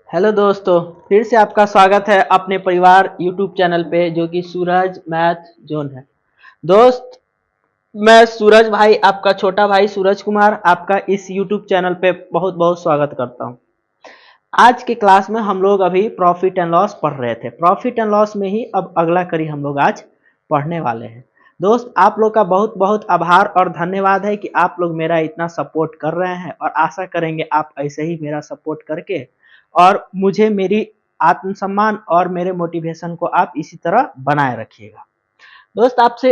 Hello दोस्तों, फिर से आपका स्वागत है अपने परिवार यूट्यूब चैनल पे जो कि सूरज मैथ जोन है। दोस्त, मैं सूरज भाई, आपका छोटा भाई सूरज कुमार, आपका इस यूट्यूब चैनल पे बहुत बहुत स्वागत करता हूँ। आज के क्लास में हम लोग अभी प्रॉफिट एंड लॉस पढ़ रहे थे। प्रॉफिट एंड लॉस में ही अब अगला कड़ी हम लोग आज पढ़ने वाले हैं। दोस्त, आप लोग का बहुत बहुत आभार और धन्यवाद है कि आप लोग मेरा इतना सपोर्ट कर रहे हैं, और आशा करेंगे आप ऐसे ही मेरा सपोर्ट करके और मुझे मेरी आत्मसम्मान और मेरे मोटिवेशन को आप इसी तरह बनाए रखिएगा। दोस्त, आपसे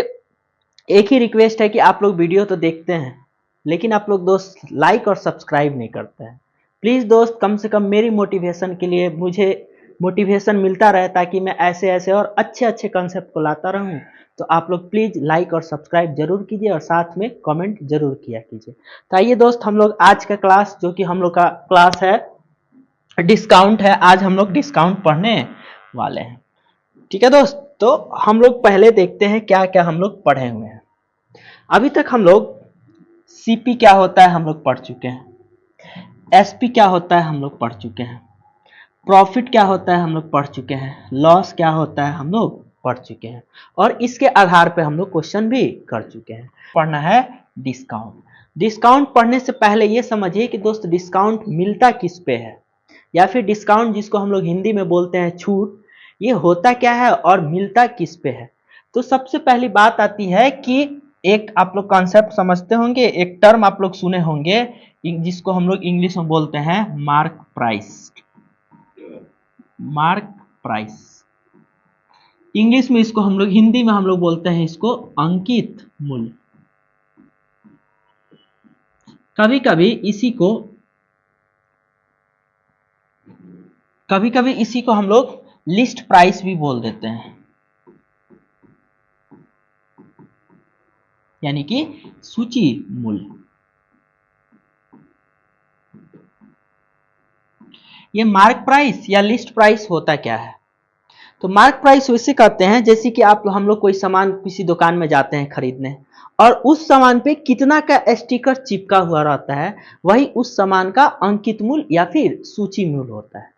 एक ही रिक्वेस्ट है कि आप लोग वीडियो तो देखते हैं, लेकिन आप लोग दोस्त लाइक और सब्सक्राइब नहीं करते हैं। प्लीज़ दोस्त, कम से कम मेरी मोटिवेशन के लिए मुझे मोटिवेशन मिलता रहे, ताकि मैं ऐसे ऐसे और अच्छे अच्छे कंसेप्ट को लाता रहूं। तो आप लोग प्लीज़ लाइक और सब्सक्राइब जरूर कीजिए और साथ में कमेंट जरूर किया कीजिए। तो आइए दोस्त, हम लोग आज का क्लास, जो कि हम लोग का क्लास है डिस्काउंट है, आज हम लोग डिस्काउंट पढ़ने वाले हैं। ठीक है दोस्त, तो हम लोग पहले देखते हैं क्या क्या हम लोग पढ़े हुए हैं। अभी तक हम लोग सीपी क्या होता है हम लोग पढ़ चुके हैं, एसपी क्या होता है हम लोग पढ़ चुके हैं, प्रॉफिट क्या होता है हम लोग पढ़ चुके हैं, लॉस क्या होता है हम लोग पढ़ चुके हैं, और इसके आधार पे हम लोग क्वेश्चन भी कर चुके हैं। पढ़ना है डिस्काउंट। डिस्काउंट पढ़ने से पहले ये समझिए कि दोस्त, डिस्काउंट मिलता किस पे है, या फिर डिस्काउंट जिसको हम लोग हिंदी में बोलते हैं छूट, ये होता क्या है और मिलता किस पे है। तो सबसे पहली बात आती है कि एक आप लोग कॉन्सेप्ट समझते होंगे, एक टर्म आप लोग सुने होंगे जिसको हम लोग इंग्लिश में बोलते हैं mark price. Mark price English में, इसको हम लोग हिंदी में हम लोग बोलते हैं इसको अंकित मूल्य। कभी कभी इसी को हम लोग लिस्ट प्राइस भी बोल देते हैं, यानी कि सूची मूल्य। ये मार्क प्राइस या लिस्ट प्राइस होता क्या है? तो मार्क प्राइस वैसे कहते हैं जैसे कि हम लोग कोई सामान किसी दुकान में जाते हैं खरीदने, और उस सामान पे कितना का स्टिकर चिपका हुआ रहता है, वही उस सामान का अंकित मूल्य या फिर सूची मूल्य होता है।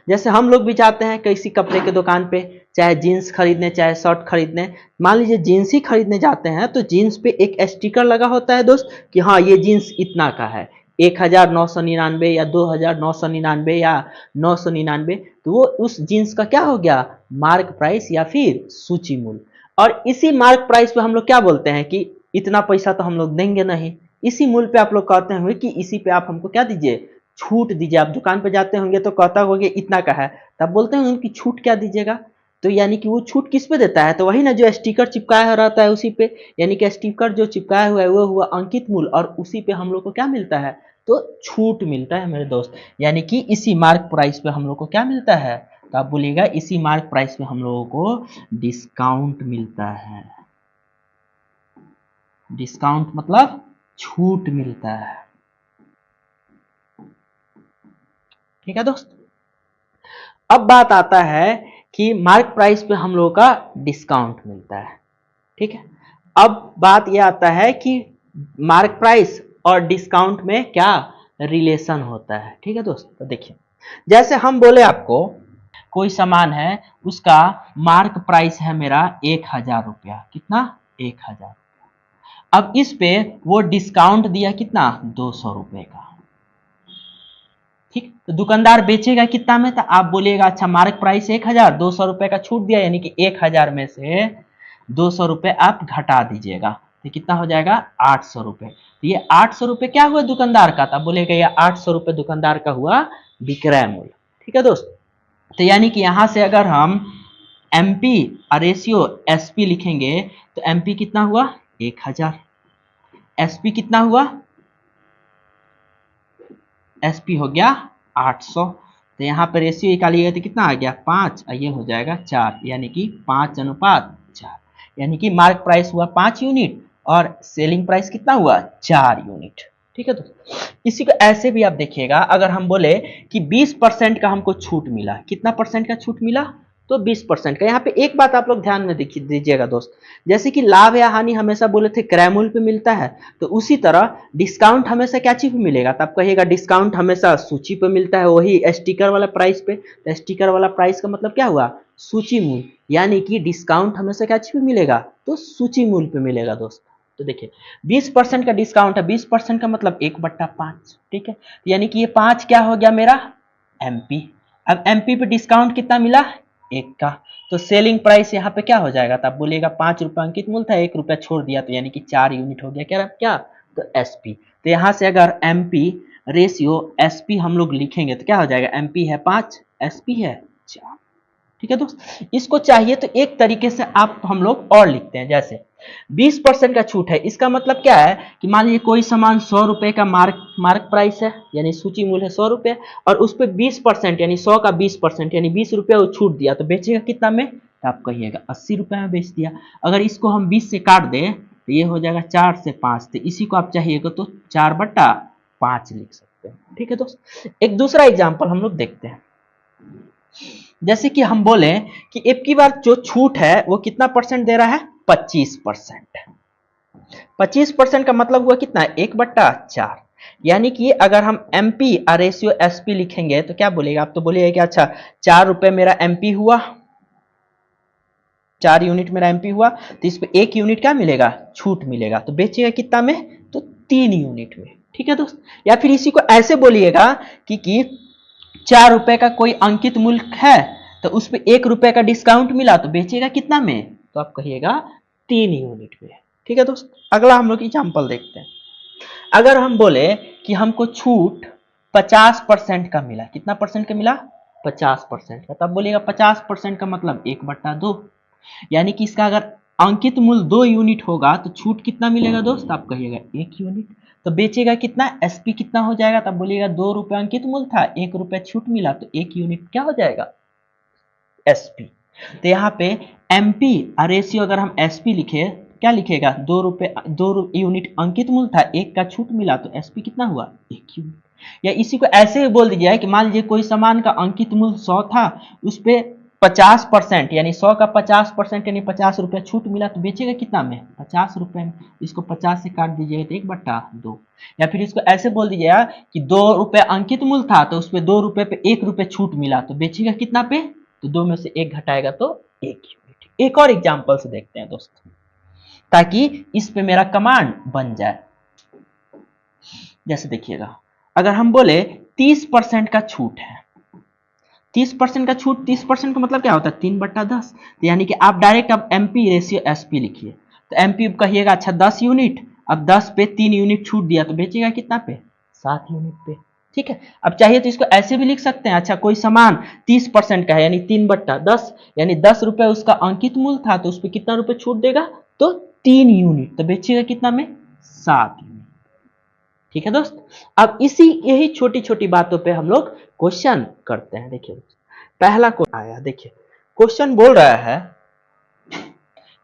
जैसे हम लोग भी जाते हैं किसी कपड़े के दुकान पे, चाहे जीन्स खरीदने चाहे शर्ट खरीदने। मान लीजिए जीन्स ही खरीदने जाते हैं, तो जीन्स पे एक स्टिकर लगा होता है दोस्त कि हाँ, ये जीन्स इतना का है, 1999 या 2999 या 999। तो वो उस जीन्स का क्या हो गया, मार्क प्राइस या फिर सूची मूल्य। और इसी मार्क प्राइस पे हम लोग क्या बोलते हैं कि इतना पैसा तो हम लोग देंगे नहीं। इसी मूल्य पे आप लोग कहते होंगे कि इसी पे आप हमको क्या दीजिए, छूट दीजिए। आप दुकान पे जाते होंगे तो कहता होंगे इतना का है, तब बोलते हैं उनकी छूट क्या दीजिएगा। तो यानी कि वो छूट किस पे देता है, तो वही ना जो स्टिकर चिपकाया रहता है उसी पे। यानी कि स्टिकर जो चिपकाया हुआ है वो हुआ अंकित मूल्य, और उसी पे हम लोग को क्या मिलता है, तो छूट मिलता है मेरे दोस्त। यानी कि इसी मार्क प्राइस पे हम लोग को क्या मिलता है, तो आप बोलिएगा इसी मार्क प्राइस पे हम लोगों को डिस्काउंट मिलता है। डिस्काउंट मतलब छूट मिलता है। ठीक है दोस्त, अब बात आता है कि मार्क प्राइस पे हम लोगों का डिस्काउंट मिलता है। ठीक है, अब बात यह आता है कि मार्क प्राइस और डिस्काउंट में क्या रिलेशन होता है। ठीक है दोस्त, तो देखिए, जैसे हम बोले आपको कोई सामान है, उसका मार्क प्राइस है मेरा 1000 रुपया। कितना, 1000। अब इस पे वो डिस्काउंट दिया कितना, 200 रुपए का। ठीक, तो दुकानदार बेचेगा कितना में, तो आप बोलिएगा अच्छा मार्क प्राइस 1000, 200 रुपए का छूट दिया, यानी कि 1000 में से 200 रुपए आप घटा दीजिएगा, तो कितना हो जाएगा, 800 रुपए। तो ये 800 रुपए क्या हुआ दुकानदार का, तब बोलेगा ये 800 रुपए दुकानदार का हुआ विक्रय मूल्य। ठीक है दोस्त, तो यानी कि यहां से अगर हम एमपी रेशियो एसपी लिखेंगे, तो एमपी कितना हुआ, 1000, एसपी कितना हुआ, एसपी हो गया 800। तो यहाँ पर रेशियो निकालिएगा तो कितना आ गया, 5, ये हो जाएगा 4, यानी कि 5:4। यानी कि मार्क प्राइस हुआ 5 यूनिट और सेलिंग प्राइस कितना हुआ, 4 यूनिट। ठीक है दोस्तों, इसी को ऐसे भी आप देखिएगा, अगर हम बोले कि 20% का हमको छूट मिला, कितना परसेंट का छूट मिला, तो 20% का। यहाँ पे एक बात आप लोग ध्यान में दीजिएगा दोस्त, जैसे कि लाभ या हानि हमेशा बोले थे क्रय मूल्य पे मिलता है, तो उसी तरह डिस्काउंट हमेशा क्या चीज पे मिलेगा, तो आप कहिएगा डिस्काउंट हमेशा सूची पे मिलता है, वही स्टिकर वाला प्राइस पे। तो स्टिकर वाला प्राइस का मतलब क्या हुआ, सूची मूल्य, यानी कि डिस्काउंट हमेशा क्या चीज पे मिलेगा, तो सूची मूल्य पे मिलेगा दोस्त। तो देखिए 20% का डिस्काउंट है, 20% का मतलब 1/5, ठीक है, यानी कि ये 5 क्या हो गया मेरा एमपी। अब एमपी पे डिस्काउंट कितना मिला, 1 का, तो सेलिंग प्राइस यहाँ पे क्या हो जाएगा, तो आप बोलिएगा 5 रुपये अंकित मूल्य था, 1 रुपया छोड़ दिया, तो यानी कि 4 यूनिट हो गया क्या क्या, तो एसपी। तो यहाँ से अगर एमपी रेशियो एसपी हम लोग लिखेंगे तो क्या हो जाएगा, एमपी है 5, एसपी है 4, ठीक है दोस्त। इसको चाहिए तो एक तरीके से आप हम लोग और लिखते हैं, जैसे 20% का छूट है, इसका मतलब क्या है कि मान लीजिए कोई सामान 100 रुपए का मार्क प्राइस है, यानी सूची मूल्य है 100 रुपए, और उस पर 20% यानी 100 का 20% यानी 20 रुपये वो छूट दिया, तो बेचेगा कितना में, तो आप कहिएगा 80 रुपए में बेच दिया। अगर इसको हम 20 से काट दें तो ये हो जाएगा 4 से 5, तो इसी को आप चाहिएगा तो 4/5 लिख सकते हैं, ठीक है दोस्त। एक दूसरा एग्जाम्पल हम लोग देखते हैं, जैसे कि हम बोले कि अब की बार जो छूट है वो कितना परसेंट दे रहा है, 25%। 25% का मतलब हुआ कितना, 1/4, यानी कि अगर हम एमपी और रेशियो एसपी लिखेंगे तो क्या बोलेगा, आप तो बोलिएगा कि अच्छा 4 रुपए मेरा एमपी हुआ, 4 यूनिट मेरा एमपी हुआ, तो इस पे 1 यूनिट क्या मिलेगा, छूट मिलेगा, तो बेचेगा कितना में, तो 3 यूनिट में, ठीक है दोस्त। या फिर इसी को ऐसे बोलिएगा कि 4 रुपए का कोई अंकित मूल्य है, तो उस पर 1 रुपए का डिस्काउंट मिला, तो बेचेगा कितना में, तो आप कहिएगा 3 यूनिट में, ठीक है दोस्त। अगला हम लोग एग्जाम्पल देखते हैं, अगर हम बोले कि हमको छूट 50% का मिला, कितना परसेंट का मिला, 50% का, तब बोलिएगा 50% का मतलब 1/2, यानी कि इसका अगर अंकित मूल्य 2 यूनिट होगा तो छूट कितना मिलेगा दोस्त, आप कहिएगा 1 यूनिट, तो बेचेगा कितना, एसपी कितना हो जाएगा, तब बोलिएगा 2 रुपए अंकित मूल्य था, 1 रुपया छूट मिला, तो 1 यूनिट क्या हो जाएगा, एसपी। तो यहाँ पे एमपी और रेशियो अगर हम एसपी लिखे, क्या लिखेगा, 2 यूनिट अंकित मूल्य था, 1 का छूट मिला, तो एसपी कितना हुआ, 1 यूनिट। या इसी को ऐसे ही बोल दीजिए कि मान लीजिए कोई सामान का अंकित मूल्य 100 था, उस पे 50% यानी 100 का 50% यानी 50 रुपया छूट मिला, तो बेचेगा कितना में, 50 रुपए में। इसको 50 से काट दीजिएगा तो 1/2। या फिर इसको ऐसे बोल दीजिएगा कि 2 रुपये अंकित मूल्य था, तो उस पे 2 रुपये पे 1 रुपये छूट मिला, तो बेचेगा कितना पे, तो 2 में से 1 घटाएगा तो 1 यूनिट। एक और एग्जाम्पल से देखते हैं दोस्त, ताकि इस पे मेरा कमांड बन जाए। जैसे देखिएगा, अगर हम बोले 30% का छूट है, 30% का छूट, 30% का मतलब क्या होता है, 3/10, तो यानी कि आप डायरेक्ट अब एमपी रेशियो एसपी लिखिए, तो एमपी कहिएगा अच्छा 10 यूनिट, अब 10 पे 3 यूनिट छूट दिया, तो बेचेगा कितना पे, 7 यूनिट पे, ठीक है। अब चाहिए तो इसको ऐसे भी लिख सकते हैं, अच्छा कोई सामान 30% का है यानी 3/10, यानी 10 रुपए उसका अंकित मूल्य था, तो उस पर कितना रुपए छूट देगा, तो 3 यूनिट, तो बेचेगा कितना में, 7 यूनिट, ठीक है दोस्त। अब इसी यही छोटी छोटी बातों पे हम लोग क्वेश्चन करते हैं। देखिए पहला क्वेश्चन आया, देखिए क्वेश्चन बोल रहा है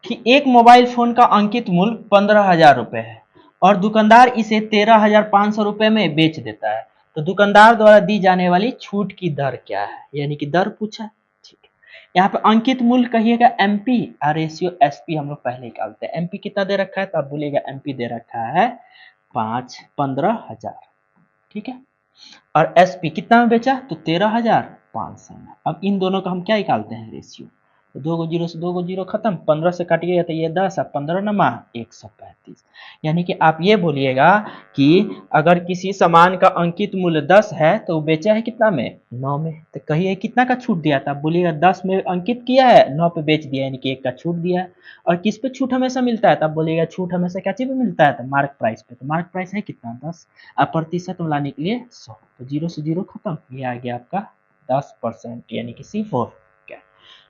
कि एक मोबाइल फोन का अंकित मूल्य 15,000 रुपए है और दुकानदार इसे 13,500 रुपए में बेच देता है, तो दुकानदार द्वारा दी जाने वाली छूट की दर क्या है, यानी कि दर पूछा, ठीक है। यहाँ पे अंकित मूल्य कहिएगा एमपी और रेशियो एसपी हम लोग पहले निकालते हैं। एमपी कितना दे रखा है, तो आप बोलिएगा एमपी दे रखा है 15,000, ठीक है, और एसपी कितना में बेचा, तो 13,500 में। अब इन दोनों का हम क्या निकालते हैं, रेशियो, तो 2 को 0 से 2 को 0 खत्म, 15 से काटिएगा तो ये 10, अब 15 नमा 135, यानी कि आप ये बोलिएगा कि अगर किसी सामान का अंकित मूल्य 10 है तो वो बेचा है कितना में, 9 में, तो कहिए कितना का छूट दिया था, बोलिएगा 10 में अंकित किया है, 9 पे बेच दिया, यानी कि 1 का छूट दिया है। और किस पे छूट हमेशा मिलता है, तब बोलिएगा छूट हमेशा क्या चीज पे मिलता है, तो मार्क प्राइस पे, तो मार्क प्राइस है कितना, 10, अब प्रतिशत में लाने के लिए 100, तो 0 से 0 खत्म, ये आ गया आपका 10%, यानी कि C4 क्या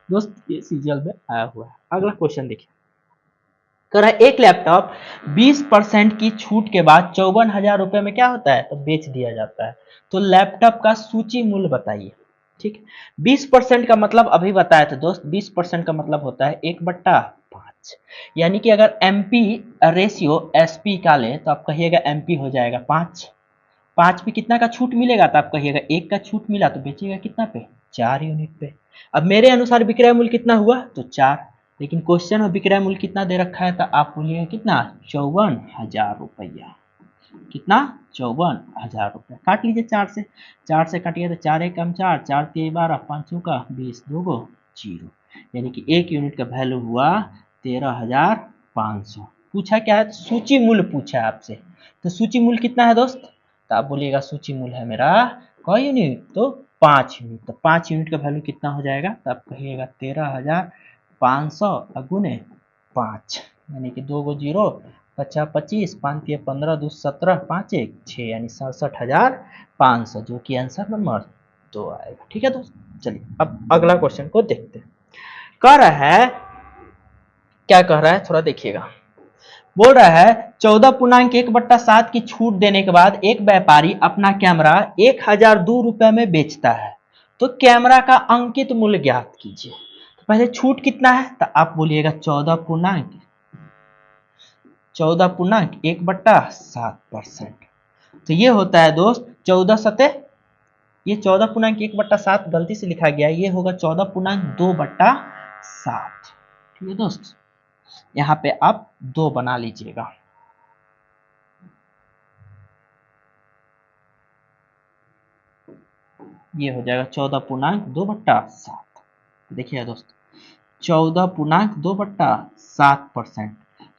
दोस्त, ये सीरियल में आया हुआ है। अगला क्वेश्चन देखिए, कह रहा है एक लैपटॉप 20% की छूट के बाद 54,000 रुपए में क्या होता है, तो बेच दिया जाता है, तो लैपटॉप का सूची मूल्य बताइए, ठीक। 20% का मतलब अभी बताया था दोस्त, 20% का मतलब होता है 1/5, यानी कि अगर एमपी रेशियो एसपी का ले तो आप कहिएगा एमपी हो जाएगा 5, 5 पे कितना का छूट मिलेगा, तो आप कहिएगा 1 का छूट मिला, तो बेचेगा कितना पे, 4 यूनिट पे। अब मेरे अनुसार विक्रय मूल्य कितना हुआ, तो 4, लेकिन क्वेश्चन में विक्रय मूल्य कितना दे रखा है, तो आप बोलिएगा कितना, 54,000 रुपया। कितना, 54,000 रुपया। काट लीजिए 4 से काटिए तो 4 एकम 4, 4 3 12, 5 का 20, 2 गो 0, यानी कि 1 यूनिट का वैल्यू हुआ 13,500। पूछा क्या है, तो सूची मूल्य पूछा है आपसे, तो सूची मूल्य कितना है दोस्त, तो आप बोलिएगा सूची मूल्य है मेरा क यूनिट, तो 5 यूनिट, तो 5 यूनिट का वैल्यू कितना हो जाएगा, तो आप कहिएगा 13,500 गुने 5, यानी कि 2 गो 0, 50 25, 5 3 15, 2 17, 5 1 6, यानी 67,500, जो कि आंसर नंबर 2 आएगा। ठीक है दोस्त, चलिए अब अगला क्वेश्चन को देखते हैं। कह रहा है, क्या कह रहा है थोड़ा देखिएगा, बोल रहा है 14.1/7 की छूट देने के बाद एक व्यापारी अपना कैमरा 1,002 रुपए में बेचता है, तो कैमरा का अंकित मूल्य ज्ञात कीजिए। तो पहले छूट कितना है, तो आप बोलिएगा 14.1/7%। तो ये होता है दोस्त 14 सते, ये 14.1/7 गलती से लिखा गया, ये होगा 14.2/7। ठीक है दोस्त, यहाँ पे आप 2 बना लीजिएगा। ये हो जाएगा 14.2/7। देखिए दोस्त 14.2/7%,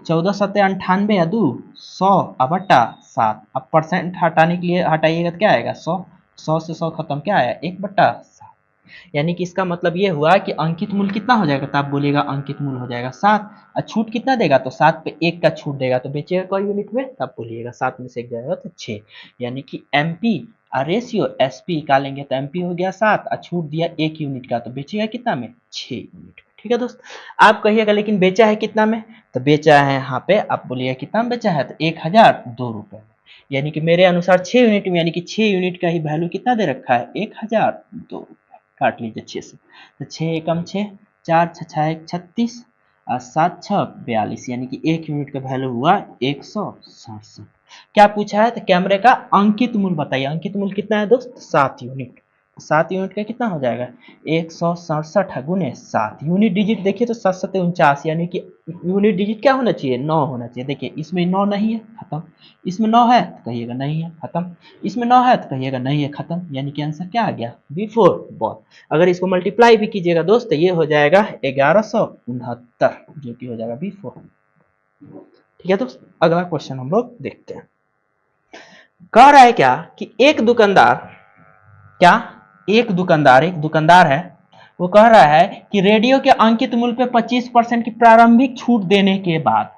14 सत्ते 98 या 2 100 बट्टा 7। अब परसेंट हटाने के लिए हटाइएगा तो क्या आएगा 100, 100 से 100 खत्म, क्या आया 1/7, यानी कि इसका मतलब ये हुआ कि अंकित मूल्य कितना हो जाएगा, तो आप बोलिएगा अंकित मूल्य हो जाएगा 7, और छूट कितना देगा, तो 7 पे 1 का छूट देगा, तो बेचेगा कई यूनिट में, तब बोलिएगा 7 में से 1 जाएगा तो 6, यानी कि एमपी और रेशियो एसपी निकालेंगे तो एमपी हो गया 7 और छूट दिया 1 यूनिट का, तो बेचेगा कितना में 6 यूनिट। ठीक है दोस्त, आप कहिएगा लेकिन बेचा है कितना में, तो बेचा है यहाँ पे आप बोलिएगा कितना में बेचा है, तो 1,002 रुपए में, यानी कि मेरे अनुसार 6 यूनिट में, यानी कि 6 यूनिट का ही वैल्यू कितना दे रखा है 1,002। काट लीजिए 6 से, तो 6 एकम 6, 4 6 36 और 7 6 42, यानी कि 1 यूनिट का वैल्यू हुआ 167। क्या पूछा है, तो कैमरे का अंकित मूल्य बताइए। अंकित मूल्य कितना है दोस्त, 7 यूनिट। 7 यूनिट का कितना हो जाएगा 167 गुने 7, यूनिट डिजिट देखिए तो 7 7 49, यानी कि यूनिट डिजिट क्या होना चाहिए 9 होना चाहिए। देखिए इसमें 9 नहीं है, खत्म। इसमें 9 है तो कहिएगा नहीं है, खत्म। इसमें 9 है तो कहिएगा नहीं है, खत्म, यानी कि आंसर क्या आ गया B4 बॉल। अगर इसको मल्टीप्लाई भी कीजिएगा दोस्त तो ये हो जाएगा 1169, जो कि हो जाएगा B4। ठीक है दोस्त, अगला क्वेश्चन हम लोग देखते हैं। कह रहा है क्या कि एक दुकानदार है, वो कह रहा है कि रेडियो के अंकित मूल्य पे 25% की प्रारंभिक छूट देने के बाद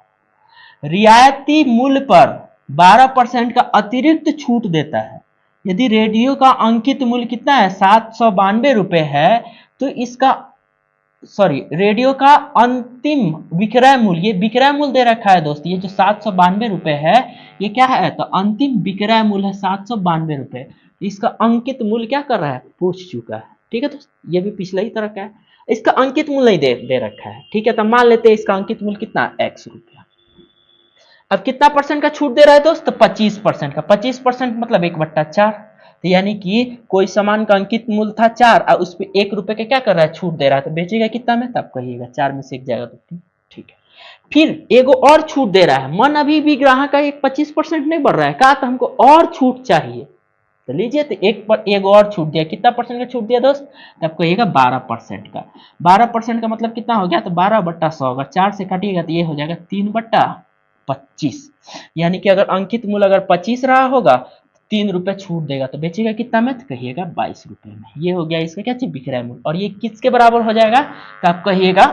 रियायती मूल्य पर 12% का अतिरिक्त छूट देता है। यदि रेडियो का अंकित मूल्य कितना है 792 रुपए है, तो इसका रेडियो का अंतिम विक्रय मूल्य, ये विक्रय मूल्य दे रखा है दोस्त, ये जो 792 रुपए है ये क्या है, तो अंतिम विक्रय मूल्य है 792 रुपए। इसका अंकित मूल्य क्या कर रहा है, पूछ चुका है। ठीक है दोस्त, ये भी पिछला ही तरह का है, इसका अंकित मूल्य नहीं दे रखा है। ठीक है, तो मान लेते हैं इसका अंकित मूल्य कितना x रुपया। अब कितना परसेंट का छूट दे रहा है दोस्त, तो 25% का। 25% मतलब 1/4, तो यानी कि कोई सामान का अंकित मूल्य था 4 और उस पर 1 रुपए का क्या कर रहा है, छूट दे रहा है, तो बेचेगा कितना में, तब कहिएगा 4 में से 1 जाएगा तो 3। ठीक है, फिर एगो और छूट दे रहा है, मन अभी भी ग्राहक का 25% नहीं बढ़ रहा है, कहा तो हमको और छूट चाहिए, तो लीजिए, तो एक और छूट दिया। कितना परसेंट का छूट दिया दोस्त, तब कहिएगा 12% का। 12% का मतलब कितना हो गया, तो 12/100 होगा, 4 से काटिएगा तो ये हो जाएगा 3/25, यानी कि अगर अंकित मूल्य अगर 25 रहा होगा 3 रुपए छूट देगा, तो बेचेगा कितना में, तो कहिएगा 22 रुपए में। ये हो गया इसका क्या चीज, विक्रय मूल्य। और ये किसके बराबर हो जाएगा, तो आप कहिएगा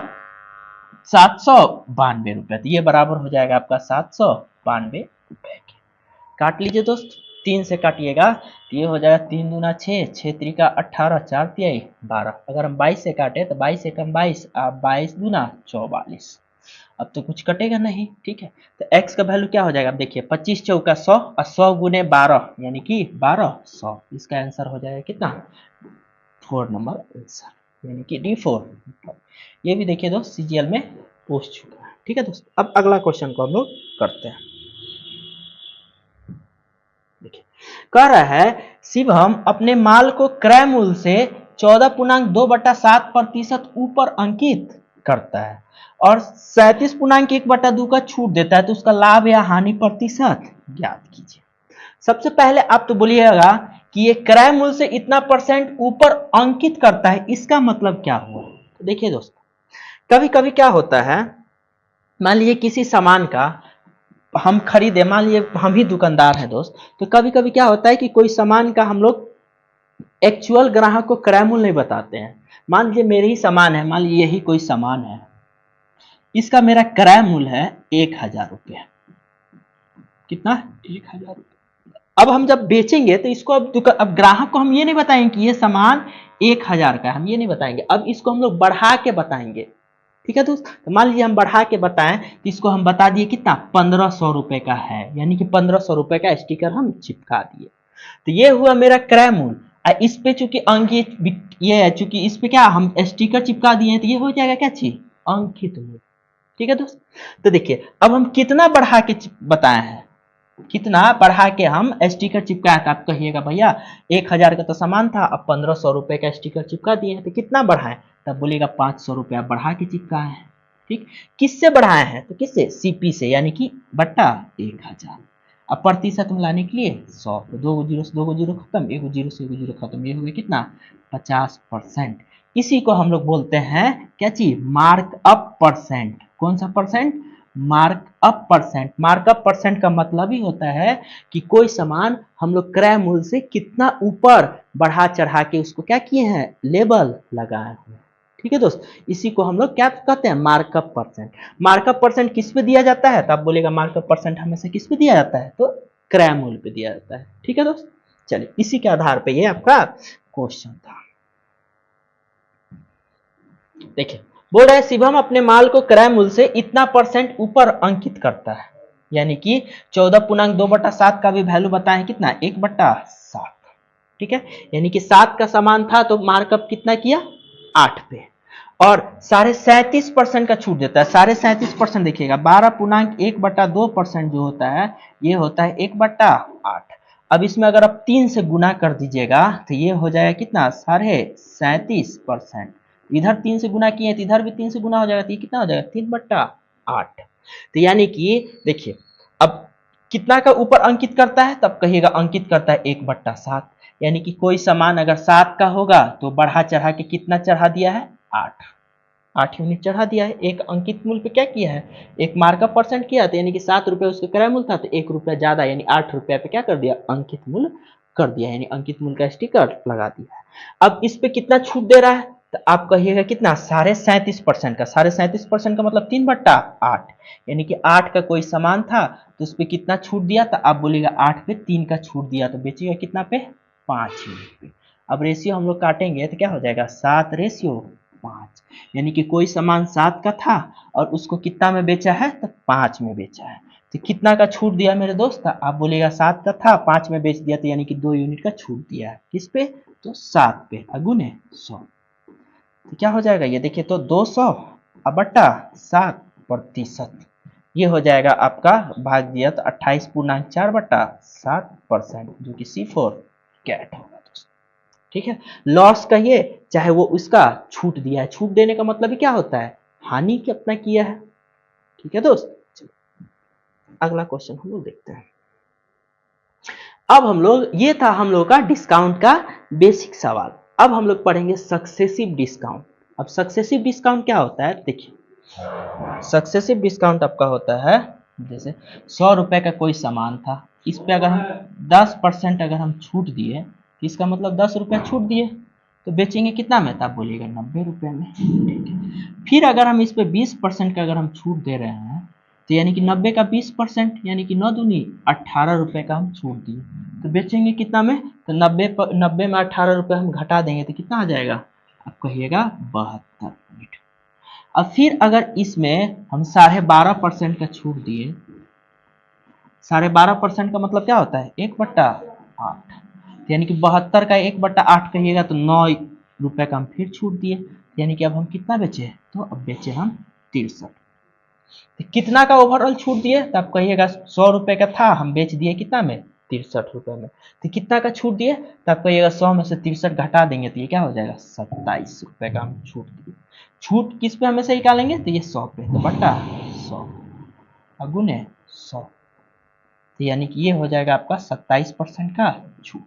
792 रुपए, तो ये बराबर हो जाएगा आपका 792 रुपए के। काट लीजिए दोस्त, 3 से काटिएगा तो ये हो जाएगा 3 दूना 6, 6 त्रिका 18, 4 तिहाई 12। अगर हम 22 से काटे तो 22 एकम 22, 22 दूना 44। अब तो कुछ कटेगा नहीं। ठीक है, तो x का वैल्यू क्या हो जाएगा, अब देखिए 25 चौका 100 और 100 गुने 12, यानी कि 1200। इसका आंसर हो जाएगा कितना, 4 नंबर आंसर, यानी कि D4। ये भी देखिए दोस्त सीजीएल में पूछ चुका है। ठीक है दोस्त, अब अगला क्वेश्चन को हम लोग करते हैं। देखिए कह रहा है शिवम अपने माल को क्रय मूल्य से 14.2/7% ऊपर अंकित करता है और 37.1/2 का छूट देता है, तो उसका लाभ या हानि प्रतिशत ज्ञात कीजिए। सबसे पहले आप तो बोलिएगा कि ये क्रय मूल्य से इतना परसेंट ऊपर अंकित करता है, इसका मतलब क्या हुआ? तो देखिए दोस्तों, कभी कभी क्या होता है, मान लीजिए किसी सामान का हम खरीदे, मान लीजिए हम ही दुकानदार हैं दोस्त, तो कभी कभी क्या होता है कि कोई सामान का हम लोग एक्चुअल ग्राहक को क्रय मूल्य नहीं बताते हैं। मान लीजिए मेरे ही सामान है, मान लीजिए यही कोई सामान है, इसका मेरा क्रय मूल्य है 1,000 रुपये। कितना? 1,000 रुपये। अब हम जब बेचेंगे तो इसको अब ग्राहक को हम ये नहीं बताएंगे कि ये सामान 1,000 का है, हम ये नहीं बताएंगे। अब इसको हम लोग बढ़ा के बताएंगे, ठीक है दोस्त। तो मान लीजिए हम बढ़ा के बताएं तो इसको हम बता दिए कितना, 1,500 रुपए का है, यानी कि 1,500 रुपए का स्टिकर हम चिपका दिए। तो ये हुआ मेरा क्रय मूल्य। इस पे चूंकि अंकित ये है, चूंकि इस पे क्या हम स्टिकर चिपका दिए हैं, तो ये हो जाएगा क्या चीज, अंकित मूल्य। ठीक है दोस्त। तो देखिए अब हम कितना बढ़ा के बताए हैं, कितना बढ़ा के हम स्टिकर चिपकाया था। आप कहिएगा भैया 1,000 का तो सामान था, अब 1,500 रुपए का स्टिकर चिपका दिए हैं, तो कितना बढ़ाएं? तब बोलिएगा 500 रुपया बढ़ा के चिपकाए हैं। ठीक, किससे बढ़ाए हैं? तो किससे? सीपी से, यानी कि बट्टा 1,000। अब प्रतिशत में लाने के लिए 100, तो 2 जीरो से 2 जीरो खत्म, 1 जीरो से 1 जीरो खत्म, ये हो गया कितना, 50%। इसी को हम लोग बोलते हैं क्या चीज, मार्क अप परसेंट। कौन सा percent? Mark up percent. Mark up percent का मतलब ही होता है कि कोई सामान हम लोग क्रय मूल्य से कितना ऊपर बढ़ा चढ़ा के उसको क्या किए हैं, लेबल लगाए हैं। ठीक है दोस्त, इसी को हम लोग क्या कहते हैं, मार्कअप परसेंट। मार्कअप परसेंट किस पे दिया जाता है? तो आप बोलेगा मार्कअप परसेंट हमेशा किस पे दिया जाता है, तो क्रय मूल्य पे दिया जाता है। ठीक है दोस्त, चलिए इसी के आधार पे ये आपका क्वेश्चन था। देखिए बोल रहा है शिवम अपने माल को क्रय मूल्य से इतना परसेंट ऊपर अंकित करता है, यानी कि 14.2/7 का भी वैल्यू बताएं कितना, 1/7। ठीक है, यानी कि 7 का सामान था तो मार्कअप कितना किया, 8 पे, और 37.5% का छूट देता है। 37.5% देखिएगा, 12.1/2% जो होता है ये होता है 1/8। अब इसमें अगर आप 3 से गुना कर दीजिएगा तो ये हो जाएगा कितना, 37.5%। इधर 3 से गुना किए तो इधर भी 3 से गुना हो जाएगा, तो ये कितना हो जाएगा, 3/8। तो यानी कि देखिए अब कितना का ऊपर अंकित करता है, तब कहिएगा अंकित करता है 1/7। यानी कि कोई सामान अगर 7 का होगा तो बढ़ा चढ़ा के कितना चढ़ा दिया है, 8 यूनिट चढ़ा दिया है। एक अंकित मूल्य पे क्या किया है, एक मार्कअप परसेंट किया, तो यानी कि 7 रुपये उसका क्रय मूल्य था, तो 1 रुपया ज्यादा यानी 8 रुपया पे क्या कर दिया, अंकित मूल्य कर दिया, यानी अंकित मूल्य का स्टिकर लगा दिया है। अब इस पे कितना छूट दे रहा है, तो आप कहिएगा कितना, 37.5% का। 37.5% का मतलब 3/8, यानी कि 8 का कोई सामान था तो उस पर कितना छूट दिया, तो आप बोलिएगा 8 पे 3 का छूट दिया, तो बेचिएगा कितना पे, 5 यूनिट पे। अब रेशियो हम लोग काटेंगे तो क्या हो जाएगा, 7:5, यानी कि कोई सामान 7 का था और उसको कितना में बेचा है, तो 5 में बेचा है। तो कितना का छूट दिया मेरे दोस्त, आप बोलेगा 7 का था 5 में बेच दिया, तो यानी कि 2 यूनिट का छूट दिया है। किस पे, तो 7 पे, अगुने 100। तो क्या हो जाएगा, ये देखिए, तो 200 बट्टा 7%, ये हो जाएगा आपका भाग दिया तो 28.4/7%, जो कि C4 कैट होगा दोस्तों। ठीक है, लॉस कहिए चाहे वो उसका छूट दिया है, छूट देने का मतलब ही क्या होता है, हानि की अपना किया है। ठीक है दोस्त, अगला क्वेश्चन हम लोग देखते हैं। अब हम लोग, ये था हम लोग का डिस्काउंट का बेसिक सवाल। अब हम लोग पढ़ेंगे सक्सेसिव डिस्काउंट। अब सक्सेसिव डिस्काउंट क्या होता है, देखिए सक्सेसिव डिस्काउंट आपका होता है, जैसे 100 रुपए का कोई सामान था, इस पे अगर हम 10% अगर हम छूट दिए, तो इसका मतलब 10 रुपया छूट दिए, तो बेचेंगे कितना में, तब बोलिएगा 90 रुपये में। ठीक है, फिर अगर हम इस पे 20% का अगर हम छूट दे रहे हैं, तो यानी कि 90 का 20%, यानी कि 9 दूनी 18 रुपये का हम छूट दिए, तो बेचेंगे कितना में, तो 90 में 18 रुपये हम घटा देंगे तो कितना आ जाएगा, आप कहिएगा 72 यूनिट। अब फिर अगर इसमें हम 12.5% का छूट दिए, 12.5% का मतलब क्या होता है, 1/8, यानी कि 72 का 1/8 कहिएगा तो 9 रुपए का हम फिर छूट दिए, यानी कि अब हम कितना बेचे, तो अब बेचे हम 63। तो कितना का ओवरऑल छूट दिए, तो आप कहिएगा 100 रुपए का था, हम बेच दिए कितना में, ₹63 में। तो कितना का छूट दिए, तो आप कहिएगा 100 में से 63 घटा देंगे तो ये क्या हो जाएगा, ₹27 का हम छूट दिए। छूट किस पे हमेशा निकालेंगे, तो ये 100 पे, तो बटा 100 गुने 100, तो यानी कि ये हो जाएगा आपका 27% का छूट।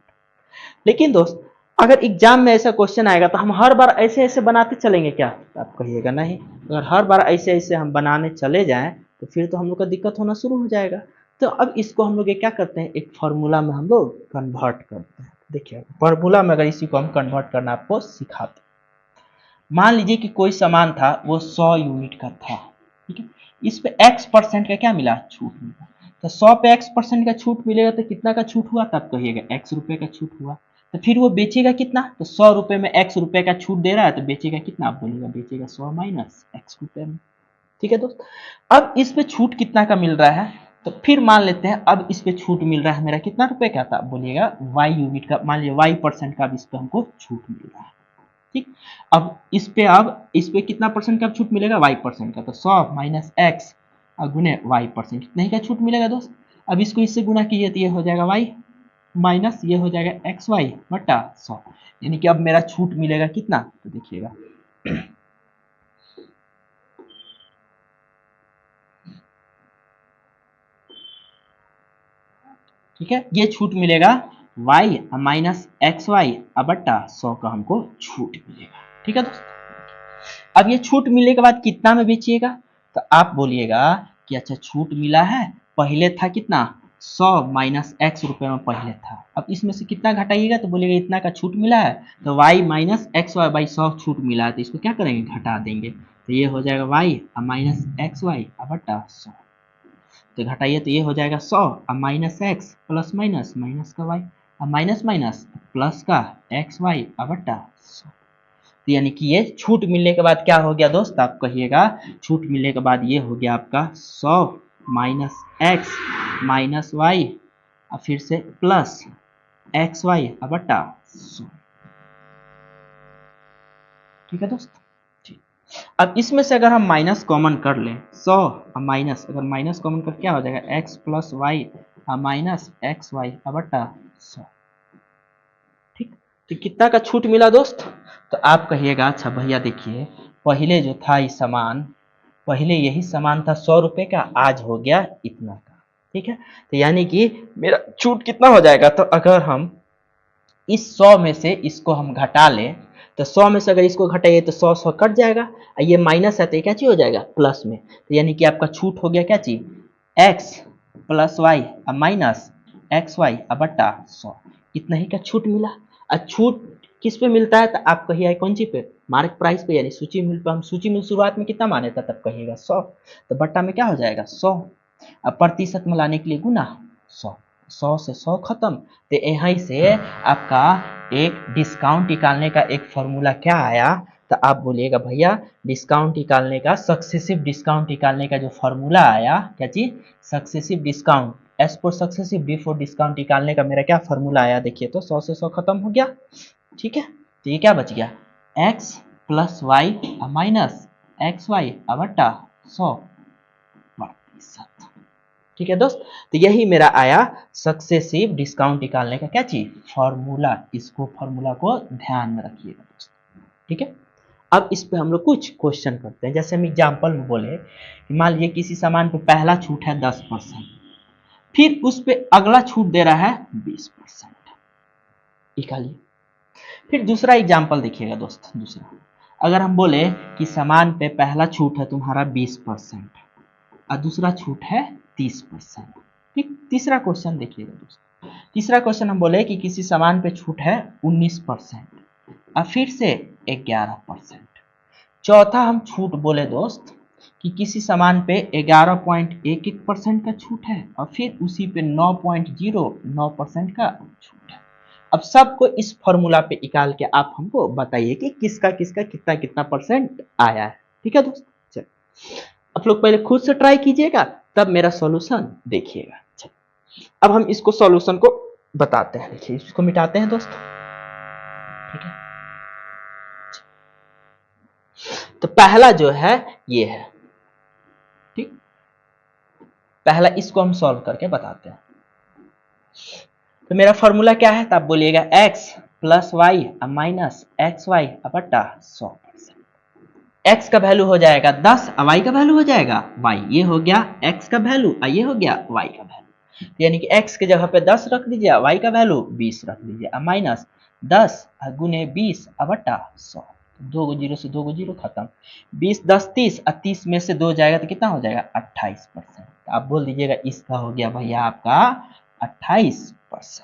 लेकिन दोस्त अगर एग्जाम में ऐसा क्वेश्चन आएगा तो हम हर बार ऐसे ऐसे बनाते चलेंगे क्या, तो आप कहिएगा नहीं। अगर हर बार ऐसे ऐसे हम बनाने चले जाएं तो फिर तो हम लोग का दिक्कत होना शुरू हो जाएगा। तो अब इसको हम लोग ये क्या करते हैं, एक फार्मूला में हम लोग कन्वर्ट करते हैं। देखिए फार्मूला में अगर इसी को हम कन्वर्ट करना आपको सिखाते हैं। मान लीजिए कि कोई सामान था वो 100 यूनिट का था, ठीक है, इस पे x% का क्या मिला, छूट मिला। तो 100 पे x% का छूट मिलेगा तो कितना का छूट हुआ, तब कहिएगा x रुपए का छूट हुआ। तो फिर वो बेचेगा कितना, तो 100 रुपए में x रुपए का छूट दे रहा है तो बेचेगा कितना, आप बोलिएगा बेचेगा 100 माइनस x रुपए में। ठीक है दोस्त, अब इस पे छूट कितना का मिल रहा है, तो फिर मान लेते हैं अब इस पे छूट मिल रहा है मेरा कितना रुपए का, था बोलिएगा y यूनिट का, मान लीजिए y% का अब इस पे हमको छूट मिल रहा है। ठीक, अब इस पे कितना परसेंट का छूट मिलेगा, y% का, तो 100 माइनस एक्स गुने y%, कितना ही का छूट मिलेगा दोस्त। अब इसको इससे गुना कीजिए तो ये हो जाएगा y माइनस ये हो जाएगा एक्स वाई बटा 100, यानी कि अब मेरा छूट मिलेगा कितना, तो देखिएगा ठीक है, ये छूट मिलेगा y माइनस एक्स वाई बटा 100 का हमको छूट मिलेगा। ठीक है दोस्त, अब ये छूट मिलने के बाद कितना में बेचिएगा, तो आप बोलिएगा कि अच्छा छूट मिला है, पहले था कितना 100 माइनस एक्स रुपए में पहले था, अब इसमें से कितना घटाइएगा, तो बोलिएगा इतना का छूट मिला है, तो y minus x y by 100 छूट मिला है, तो इसको क्या करेंगे, घटा देंगे, तो ये हो जाएगा y माइनस एक्स वाई बटा 100, तो घटाइए तो ये हो जाएगा 100 minus x plus minus minus का y माइनस माइनस प्लस का एक्स वाई बटा 100। तो यानी कि ये छूट मिलने के बाद क्या हो गया दोस्त, आप कहिएगा छूट मिलने के बाद ये हो गया आपका 100 माइनस एक्स माइनस वाई और फिर से प्लस एक्स वाई बटा 100। ठीक है दोस्त, ठीक, अब इसमें से अगर हम माइनस कॉमन कर लें 100 माइनस, अगर माइनस कॉमन कर क्या हो जाएगा x plus y minus x y बटा 100। ठीक, तो कितना का छूट मिला दोस्त, तो आप कहिएगा अच्छा भैया देखिए पहले जो था ये सामान, पहले यही सामान था 100 रुपए का, आज हो गया इतना का। ठीक है, तो यानी कि मेरा छूट कितना हो जाएगा, तो अगर हम इस 100 में से इसको हम घटा लें, तो 100 में से अगर इसको घटाइए तो 100 100 कट जाएगा, और ये माइनस है तो ये क्या चीज हो जाएगा प्लस में, तो यानी कि आपका छूट हो गया क्या चीज, x plus y minus x y बटा 100, इतना ही का छूट मिला। और छूट किस पे मिलता है, तो आप कहिए कौन सी पे, मार्क प्राइस पे, यानी सूची मूल्य पे। हम सूची मूल्य शुरुआत में कितना माने था, तब कहिएगा 100, तो बट्टा में क्या हो जाएगा 100, अब प्रतिशत में लाने के लिए गुना 100, 100 से 100 खत्म। तो यहीं से आपका एक डिस्काउंट निकालने का एक फॉर्मूला क्या आया, तो आप बोलिएगा भैया डिस्काउंट निकालने का, सक्सेसिव डिस्काउंट निकालने का जो फॉर्मूला आया, क्या चीज, successive discount, S for successive, D for discount निकालने का मेरा क्या फॉर्मूला आया, देखिए तो 100 से 100 खत्म हो गया। ठीक है, तो ये क्या बच गया, x plus y minus x y बटा 100 प्रतिशत। ठीक है दोस्त, तो यही मेरा आया सक्सेसिव डिस्काउंट निकालने का क्या चीज, फॉर्मूला। इसको फॉर्मूला को ध्यान में रखिएगा दोस्त। ठीक है, अब इस पे हम लोग कुछ क्वेश्चन करते हैं। जैसे हम एग्जांपल में बोले कि मान लीजिए किसी सामान पे पहला छूट है 10%, फिर उस पे अगला छूट दे रहा है 20%, निकालिए। फिर दूसरा एग्जांपल देखिएगा दोस्त, दूसरा अगर हम बोले कि सामान पे पहला छूट है तुम्हारा 20% और दूसरा छूट है 30%। ठीक, तीसरा क्वेश्चन देखिएगा दोस्त, तीसरा क्वेश्चन हम बोले कि किसी सामान पे छूट है 19% और फिर से 11%। चौथा हम छूट बोले दोस्त कि किसी सामान पे 11.11% का छूट है और फिर उसी पे 9.09% का छूट है। अब सबको इस फॉर्मूला पे निकाल के आप हमको बताइए कि किसका किसका कितना कितना परसेंट आया है। ठीक है दोस्त, चलिए आप लोग पहले खुद से ट्राई कीजिएगा तब मेरा सॉल्यूशन देखिएगा। अब हम इसको सॉल्यूशन को बताते हैं, देखिए इसको मिटाते हैं दोस्त। ठीक है, तो पहला जो है ये है, ठीक, पहला इसको हम सॉल्व करके बताते हैं। तो मेरा फॉर्मूला क्या है, तो आप बोलिएगा x plus y minus x y बटा 100%। x का वैल्यू हो जाएगा 10 और y का वैल्यू हो जाएगा y। ये हो गया x का वैल्यू और ये हो गया y का वैल्यू। यानी कि x के जगह पे 10 रख दीजिए, y का वैल्यू 20 रख दीजिए, माइनस 10 गुने 20 बटा 100। दो गो जीरो से दो गो जीरो खत्म। 20 10 30 और 30 में से 2 जाएगा तो कितना हो जाएगा 28%। आप बोल दीजिएगा इसका हो गया भैया आपका 28%।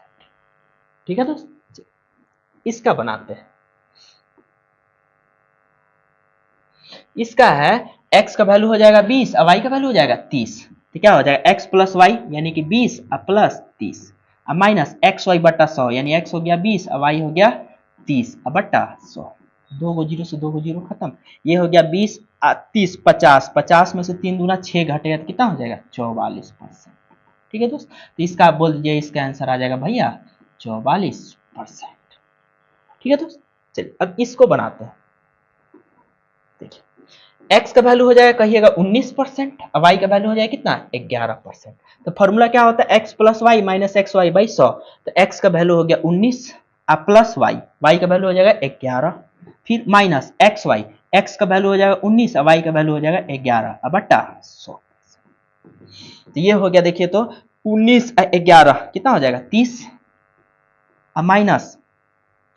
ठीक है दोस्त, इसका बनाते हैं। इसका है x का वैल्यू हो जाएगा 20 और y का वैल्यू हो जाएगा 30। तो क्या हो जाएगा x प्लस वाई यानी कि 20 और प्लस 30 और माइनस एक्स वाई बटा 100 यानी x हो गया 20 और y हो गया 30 और बटा 100। दो गो जीरो से दो गो जीरो खत्म। ये हो गया 20 30 50 50 में से 3 दूना 6 घटेगा तो कितना हो जाएगा 44%। ठीक है दोस्त, तो इसका आप बोल दीजिए इसका आंसर आ जाएगा भैया 44%। ठीक है दोस्त, चलिए अब इसको बनाते हैं। देखिए x का वैल्यू हो जाएगा कहिएगा 19% और y का वैल्यू हो जाएगा कितना 11%। तो फॉर्मूला क्या होता है x plus y minus x y by 100। तो x का वैल्यू हो गया 19 और प्लस y का वैल्यू हो जाएगा 11, फिर माइनस x का वैल्यू हो जाएगा 19 और y का वैल्यू हो जाएगा 11 और बटा 100। तो ये हो गया, देखिए तो 19 और 11 कितना हो जाएगा 30 और माइनस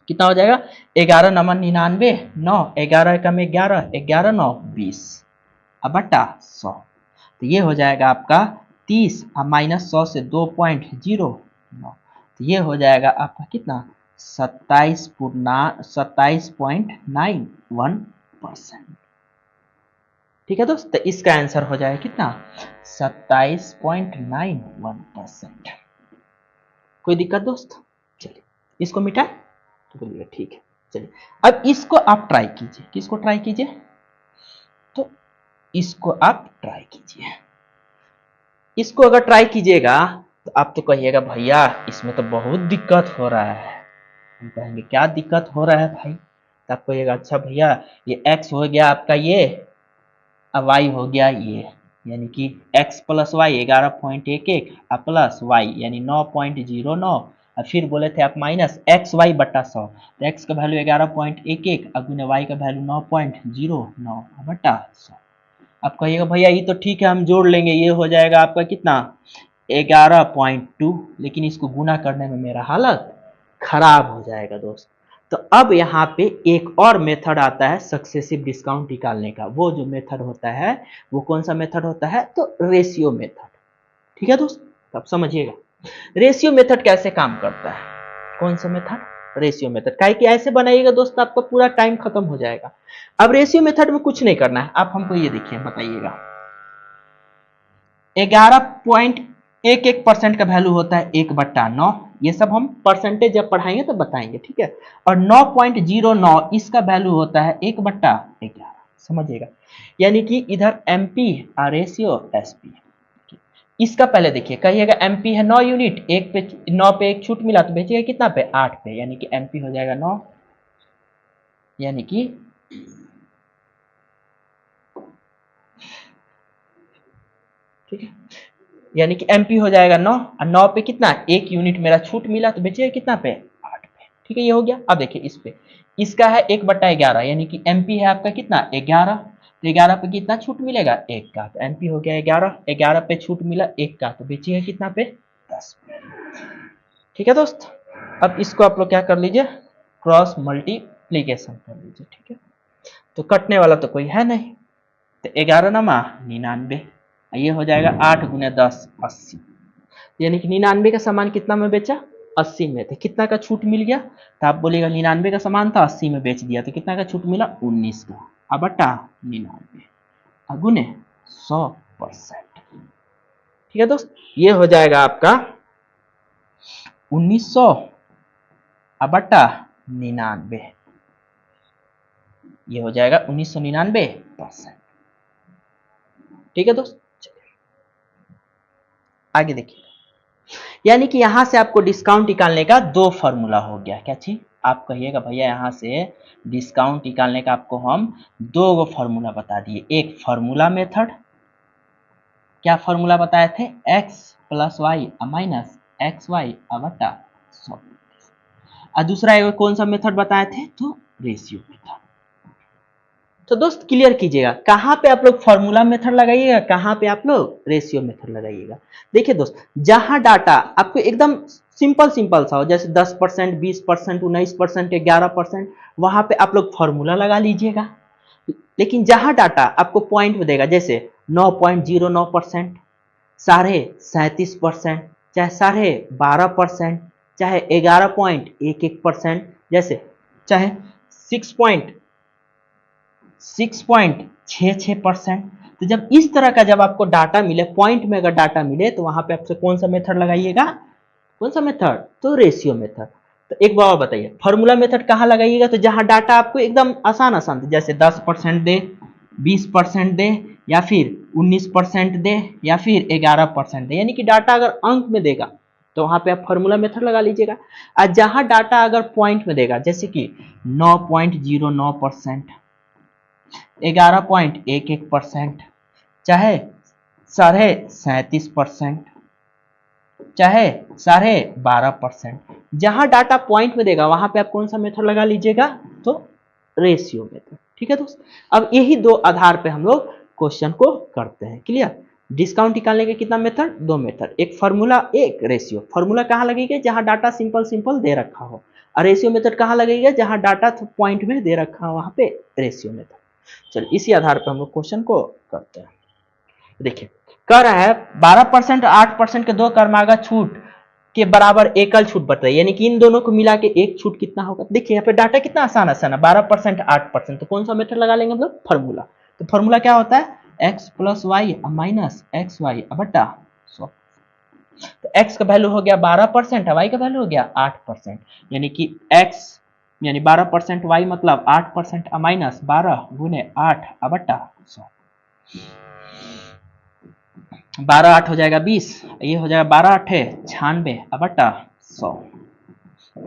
कितना हो जाएगा 11 नमन 99 9 11 कम 11 11 9 20 अब बटा 100। तो ये हो जाएगा आपका 30 और माइनस 100 से 2.09। तो ये हो जाएगा आपका कितना 27.91%। ठीक है दोस्त, तो इसका आंसर हो जाएगा कितना 27.91%। कोई दिक्कत दोस्त? चलिए इसको मिटाए तो बोलिए ठीक है। चलिए अब इसको आप ट्राई कीजिए। किसको ट्राई कीजिए? तो इसको आप ट्राई कीजिए। इसको अगर ट्राई कीजिएगा तो आप तो कहिएगा भैया इसमें तो बहुत दिक्कत हो रहा है। हम कहेंगे क्या दिक्कत हो रहा है भाई? तो आप कहिएगा अच्छा भैया ये x हो गया आपका ये और y हो गया ये, यानी कि x प्लस वाई 11.11 और प्लस y यानी 9.09 और फिर बोले थे आप माइनस एक्स वाई बटा 100। तो x का वैल्यू 11.11 और गुने y का वैल्यू 9.09 बटा 100। आप कहिएगा भैया ये तो ठीक है हम जोड़ लेंगे, ये हो जाएगा आपका कितना 11.2, लेकिन इसको गुना करने में मेरा हालत खराब हो जाएगा दोस्त। तो अब यहाँ पे एक और मेथड आता है सक्सेसिव डिस्काउंट निकालने का। वो जो मेथड होता है वो कौन सा मेथड होता है? तो रेशियो मेथड। ठीक है दोस्त, तो आप समझिएगा रेशियो मेथड कैसे काम करता है। कौन सा मेथड? Ratio method. काहे कि ऐसे बनाइएगा दोस्त आपका पूरा टाइम खत्म हो जाएगा। अब रेशियो मेथड में कुछ नहीं करना है, आप हमको ये देखिए बताइएगा 11.11% का वैल्यू होता है 1/9। ये सब हम परसेंटेज जब पढ़ाएंगे तो बताएंगे, ठीक है। और 9.09 इसका वैल्यू होता है 1/11। समझिएगा, यानी कि इधर एमपी और रेशियो एसपी। इसका पहले देखिए, कहिएगा एमपी है 9 यूनिट, एक पे 9 पे एक छूट मिला तो बेचिएगा कितना पे 8 पे, यानी कि एमपी हो जाएगा 9, यानी कि ठीक है, यानी कि एमपी हो जाएगा 9 और 9 पे कितना एक यूनिट मेरा छूट मिला तो बेचिएगा कितना पे 8 पे। ठीक है, ये हो गया। अब देखिए इस पे इसका है 1/11 यानी कि एमपी है आपका कितना 11, तो 11 पे कितना छूट मिलेगा 1 का, तो एमपी हो गया 11, 11 पे छूट मिला 1 का तो बेचिएगा कितना पे 10 पे। ठीक है दोस्त, अब इसको आप लोग क्या कर लीजिए क्रॉस मल्टीप्लीकेशन कर लीजिए। ठीक है, तो कटने वाला तो कोई है नहीं, तो 11 नमा 99, ये हो जाएगा 8 गुने 10 80, यानी कि 99 का सामान कितना में बेचा 80 में, तो कितना का छूट मिल गया? तो आप बोलेगा 99 का सामान था 80 में बेच दिया तो कितना का छूट मिला 19 का, अब बटा 99 गुने 100%। ठीक है दोस्त, ये हो जाएगा आपका 1900 बटा 99, ये हो जाएगा 1999%। ठीक है दोस्त, आगे देखिए, यानी कि यहां से आपको डिस्काउंट निकालने का दो फॉर्मूला हो गया। क्या चीज? आप कहिएगा भैया यहां से डिस्काउंट निकालने का आपको हम दो गो फॉर्मूला बता दिए। एक फॉर्मूला मेथड, क्या फॉर्मूला बताए थे? x plus y minus x y बटा 100। और दूसरा एक कौन सा मेथड बताए थे, तो रेशियो मेथड। तो दोस्त क्लियर कीजिएगा, कहाँ पे आप लोग फॉर्मूला मेथड लगाइएगा, कहाँ पे आप लोग रेशियो मेथड लगाइएगा। देखिए दोस्त, जहां डाटा आपको एकदम सिंपल सिंपल सा हो, जैसे 10%, 20%, 19%, 11%, वहां पे आप लोग फॉर्मूला लगा लीजिएगा। लेकिन जहां डाटा आपको पॉइंट में देगा, जैसे 9.09%, 37.37%, चाहे 12.5%, चाहे 11.11%, जैसे चाहे 6.66%। तो जब इस तरह का जब आपको डाटा मिले, पॉइंट में अगर डाटा मिले, तो वहां पे आपसे कौन सा मेथड लगाइएगा, कौन सा मेथड, तो रेशियो मेथड। तो एक बार बताइए, फॉर्मूला मेथड कहाँ लगाइएगा, तो जहां डाटा आपको एकदम आसान आसान, जैसे 10% दे, 20% दे, या फिर 19% दे, या फिर 11% दे, यानी कि डाटा अगर अंक में देगा तो वहां पे आप फॉर्मूला मेथड लगा लीजिएगा। और जहां डाटा अगर पॉइंट में देगा, जैसे कि 9.09%, 11.11%, चाहे 37.37%, चाहे 12.5%, जहां डाटा पॉइंट में देगा वहां पे आप कौन सा मेथड लगा लीजिएगा, तो रेशियो मेथड। ठीक है दोस्त, अब यही दो आधार पे हम लोग क्वेश्चन को करते हैं। क्लियर, डिस्काउंट निकालने के कितना मेथड, दो मेथड, एक फॉर्मूला एक रेशियो। फॉर्मूला कहाँ लगेगा, जहां डाटा सिंपल सिंपल दे रखा हो, और रेशियो मेथड कहाँ लगेगा, जहां डाटा पॉइंट में दे रखा हो, वहां पे रेशियो मेथड। चलिए इसी आधार पर हम लोग क्वेश्चन को करते हैं। देखिए, कह रहा है 12% 8% के दो क्रमागत छूट के बराबर एकल छूट बताइए, यानी कि इन दोनों को मिला के एक छूट कितना होगा। देखिए यहाँ पे डाटा कितना आसान आसान है, 12% 8%, तो कौन सा मेथड लगा लेंगे हम लोग, फॉर्मूला। तो फॉर्मूला क्या होता है, x plus y minus x y बटा 100। तो x का वैल्यू हो गया 12% और y का वैल्यू हो गया 8%, यानी कि x यानी 12% y मतलब 8% माइनस 12 गुने 8 बटा 100। 12 8 हो जाएगा 20, ये हो जाएगा 12 8 96 बटा 100,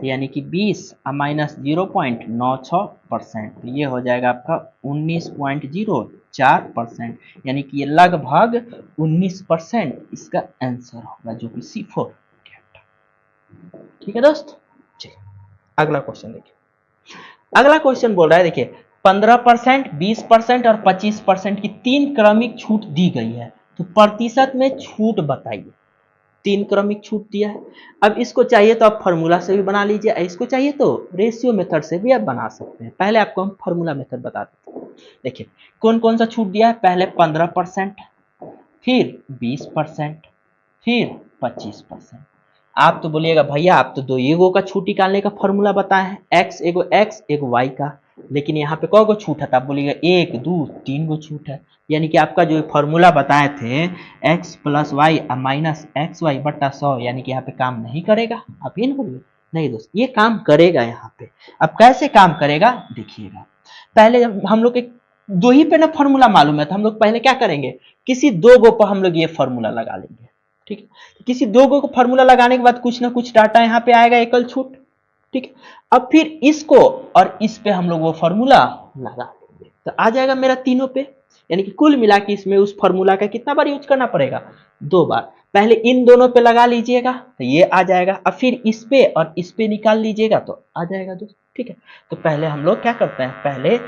यानी कि 20 माइनस 0.96%, तो ये हो जाएगा आपका 19.04%, यानी कि ये लगभग 19% इसका आंसर होगा, जो कि C4। ठीक है दोस्त, चलिए अगला क्वेश्चन देखिए। अगला क्वेश्चन बोल रहा है, देखिए 15%, 20% और 25% की तीन क्रमिक छूट दी गई है, तो प्रतिशत में छूट बताइए। तीन क्रमिक छूट दिया है, अब इसको चाहिए तो आप फॉर्मूला से भी बना लीजिए, इसको चाहिए तो रेशियो मेथड से भी आप बना सकते हैं। पहले आपको हम फॉर्मूला मेथड बता देते हैं। देखिए कौन कौन सा छूट दिया है, पहले 15%, फिर 20%, फिर 25%। आप तो बोलिएगा भैया आप तो दो एगो का छूट निकालने का फॉर्मूला बताए हैं, एक्स एगो वाई का, लेकिन यहाँ पे कौ गो छूट है, तो आप बोलिएगा एक दो तीन गो छूट है, यानी कि आपका जो फॉर्मूला बताए थे x plus y minus x y बटा 100, यानी कि यहाँ पे काम नहीं करेगा। आप ये नहीं बोलिए, नहीं दोस्त ये काम करेगा यहाँ पे। अब कैसे काम करेगा देखिएगा, पहले हम लोग एक दो ही पे ना फॉर्मूला मालूम है, तो हम लोग पहले क्या करेंगे, किसी दो गो पर हम लोग ये फॉर्मूला लगा लेंगे। ठीक है, किसी दो गो को फॉर्मूला लगाने के बाद कुछ ना कुछ डाटा यहाँ पे आएगा एकल छूट। ठीक है, अब फिर इसको और इस पे हम लोग वो फॉर्मूला लगा देंगे, तो आ जाएगा मेरा तीनों पे, यानी कि कुल मिला के इसमें उस फॉर्मूला का कितना बार यूज करना पड़ेगा, दो बार। पहले इन दोनों पे लगा लीजिएगा तो ये आ जाएगा, अब फिर इस पे और इस पे निकाल लीजिएगा तो आ जाएगा दोस्त। ठीक है, तो पहले हम लोग क्या करते हैं, पहले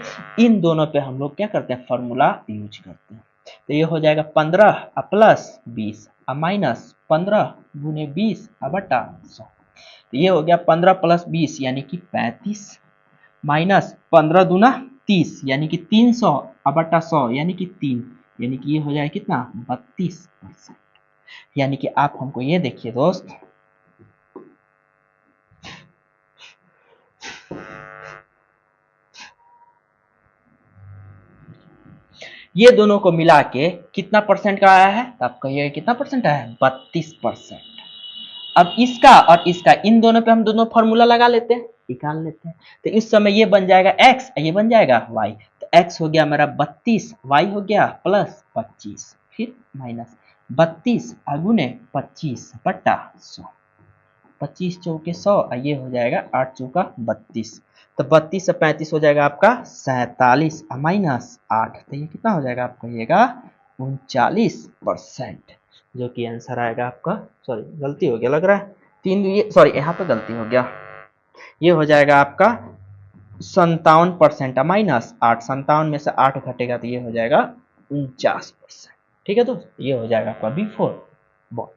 इन दोनों पे हम लोग क्या करते हैं, फॉर्मूला यूज करते हैं। तो ये हो जाएगा 15 प्लस 20 माइनस 15 गुने 20 बटा 100। तो ये हो गया 15 प्लस 20 यानी कि 35 माइनस 15 दूना 30 यानी कि 300 बटा 100 यानी कि 3, यानी कि ये हो जाए कितना 32%। यानी कि आप हमको ये देखिए दोस्त, ये दोनों को मिला के कितना परसेंट का आया है, तो आप कहिए कितना परसेंट आया है, 32%। अब इसका और इसका इन दोनों पे हम दोनों फॉर्मूला लगा लेते हैं, निकाल लेते हैं, तो इस समय ये बन जाएगा x, ये बन जाएगा y। तो x हो गया मेरा 32, y हो गया प्लस 25, फिर माइनस 32 गुने 25 बटा 100, 25 चौके 100, ये हो जाएगा 8 चौका 32, तो 32 से 35 हो जाएगा आपका 47 माइनस 8, तो ये कितना हो जाएगा आप कहिएगा 39%, जो कि आंसर आएगा आपका, सॉरी गलती हो गया लग रहा है तीन, ये सॉरी यहाँ पे गलती हो गया, ये हो जाएगा आपका 57% माइनस 8, 57 में से 8 घटेगा तो ये हो जाएगा 49%। ठीक है दोस्त, ये हो जाएगा आपका B4 बॉल।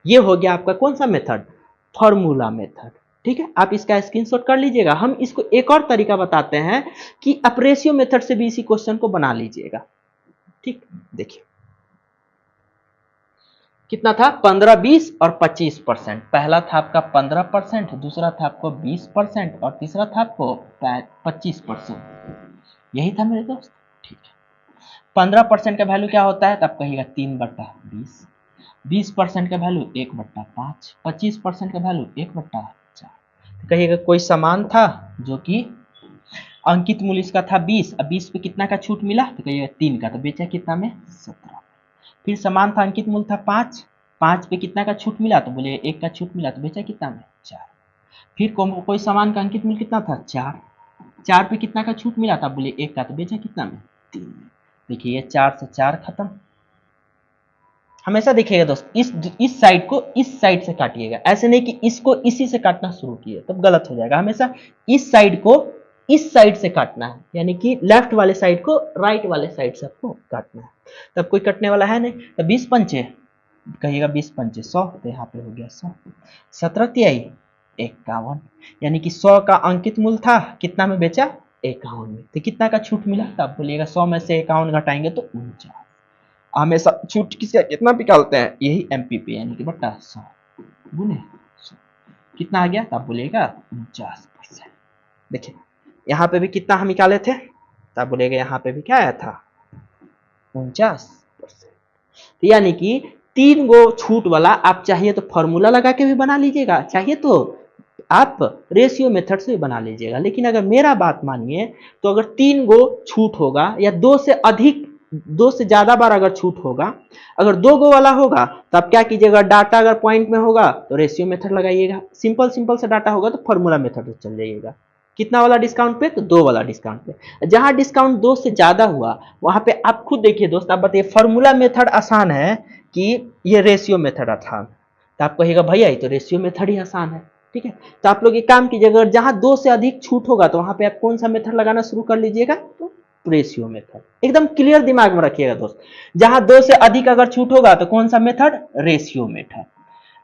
ये हो गया आपका कौन सा मेथड, फॉर्मूला मेथड। ठीक है, आप इसका स्क्रीनशॉट कर लीजिएगा। हम इसको एक और तरीका बताते हैं कि आप रेशियो मेथड से भी इसी क्वेश्चन को बना लीजिएगा। ठीक, देखिए कितना था, 15, 20 और 25%। पहला था आपका 15%, दूसरा था आपको 20% और तीसरा था आपको 25%। यही था मेरे दोस्त। ठीक है, 15% का वैल्यू क्या होता है, तब कहिएगा 3/20, 20% का वैल्यू 1/5, 25% का वैल्यू 1/4। तो कहिएगा कोई सामान था जो कि अंकित मूल्य इसका था 20, अब 20 पे कितना का छूट मिला, तो कहिएगा 3 का, तो बेचा कितना में, 17। फिर समान था, अंकित मूल्य था 5, 5 पे कितना का छूट मिला, तो बोले 1 का छूट मिला, तो बेचा कितना में, 4। फिर कोई सामान का अंकित मूल्य कितना था, 4, 4 पे कितना का छूट मिला था, बोले 1 का, तो बेचा कितना में, 3 में। देखिए ये 4 से 4 खत्म। हमेशा देखिएगा दोस्त, इस साइड को इस साइड से काटिएगा, ऐसे नहीं कि इसको इसी से काटना शुरू किए, तब गलत हो जाएगा। हमेशा इस साइड को इस साइड से काटना है, यानी कि लेफ्ट वाले साइड को राइट वाले साइड से आपको काटना है। तब कोई कटने वाला है नहीं, तो 20 पंचे कहिएगा, 20 पंचे 100, तो यहाँ पे हो गया 100। 17 तिहाई 51, यानी कि 100 का अंकित मूल्य था, कितना में बेचा, 51 में, तो कितना का छूट मिला, तब बोलिएगा 100 में से 51 घटाएंगे तो 49। हमेशा छूट किसका कितना निकालते हैं, यही एमपीपी, यानी कि बट्टा 100 गुने 100, कितना आ गया, तब बोलिएगा 49%। देखिए यहाँ पे भी कितना हम निकाले थे, तब बोलेगा यहाँ पे भी क्या आया था, 49%। यानी कि 3 गो छूट वाला आप चाहिए तो फॉर्मूला लगा के भी बना लीजिएगा, चाहिए तो आप रेशियो मेथड से भी बना लीजिएगा। लेकिन अगर मेरा बात मानिए तो अगर 3 गो छूट होगा या 2 से अधिक, 2 से ज्यादा बार अगर छूट होगा, अगर 2 गो वाला होगा तो आप क्या कीजिएगा, डाटा अगर पॉइंट में होगा तो रेशियो मेथड लगाइएगा, सिंपल सिंपल से डाटा होगा तो फॉर्मूला मेथड से चल जाइएगा। कितना वाला डिस्काउंट पे, तो 2 वाला डिस्काउंट पे। जहां डिस्काउंट 2 से ज्यादा हुआ वहां पे आप खुद देखिए दोस्त, आप बताइए फॉर्मूला मेथड आसान है कि ये रेशियो मेथड आसान है, तो आप कहिएगा भैया ये तो रेशियो मेथड ही आसान है। ठीक है, तो आप लोग एक काम कीजिए, अगर जहां 2 से अधिक छूट होगा तो वहां पे आप कौन सा मेथड लगाना शुरू कर लीजिएगा, तो रेशियो मेथड। एकदम क्लियर दिमाग में रखिएगा दोस्त, जहां 2 से अधिक अगर छूट होगा तो कौन सा मेथड, रेशियो मेथड।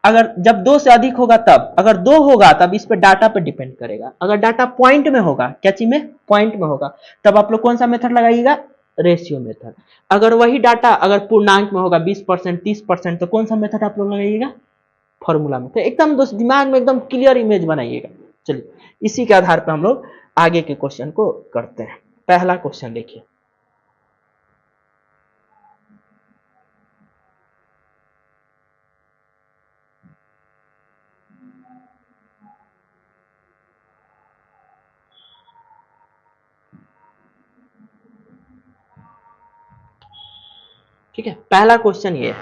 अगर जब 2 से अधिक होगा तब, अगर 2 होगा तब इस पे डाटा पे डिपेंड करेगा। अगर डाटा पॉइंट में होगा, क्या चीज में, पॉइंट में होगा, तब आप लोग कौन सा मेथड लगाइएगा, रेशियो मेथड। अगर वही डाटा अगर पूर्णांक में होगा 20%, 30%, तो कौन सा मेथड आप लोग लगाइएगा, फॉर्मूला में। तो एकदम दोस्त दिमाग में एकदम क्लियर इमेज बनाइएगा। चलिए इसी के आधार पर हम लोग आगे के क्वेश्चन को करते हैं। पहला क्वेश्चन देखिए, ठीक है। पहला क्वेश्चन ये है,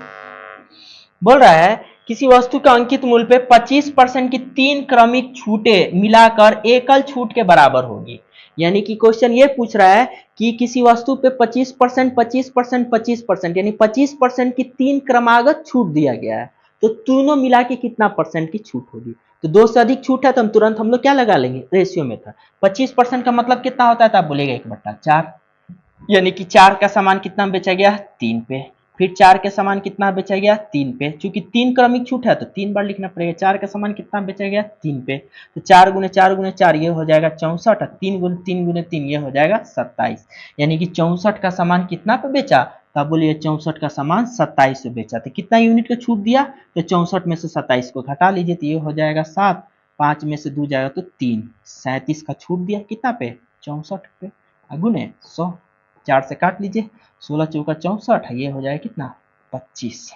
बोल रहा है किसी वस्तु का अंकित मूल्य पे 25% की 3 क्रमिक छूटें मिलाकर एकल छूट के बराबर होगी। यानी कि क्वेश्चन ये पूछ रहा है कि किसी वस्तु पे 25%, 25%, 25%, यानी 25% की 3 क्रमागत छूट दिया गया है, तो तीनों मिला के कितना परसेंट की छूट होगी। तो 2 से अधिक छूट है तो हम तुरंत हम लोग क्या लगा लेंगे, रेशियो मेथड। 25% का मतलब कितना होता है, तो आप बोलेगा 1/4, यानी कि 4 का सामान कितना बेचा गया, 3 पे। फिर 4 के सामान कितना बेचा गया, 3 पे। चूंकि 3 क्रमिक छूट है तो 3 बार लिखना पड़ेगा। 4 का सामान कितना बेचा गया, 3 पे, तो 4 गुने 4 गुने 4 ये हो जाएगा 64, और 3 गुने 3 गुने 3 ये हो जाएगा 27। यानी कि 64 का सामान कितना पे बेचा, तो आप बोलिए 64 का सामान 27 पे बेचा। तो कितना यूनिट का छूट दिया, तो 64 में से 27 को घटा लीजिए तो ये हो जाएगा 7, 5 में से 2 जाएगा तो 3, 37 का छूट दिया कितना पे, 64 पे, गुने 100, 4 से काट लीजिए, 16 चौका 64, ये हो जाएगा कितना, 25।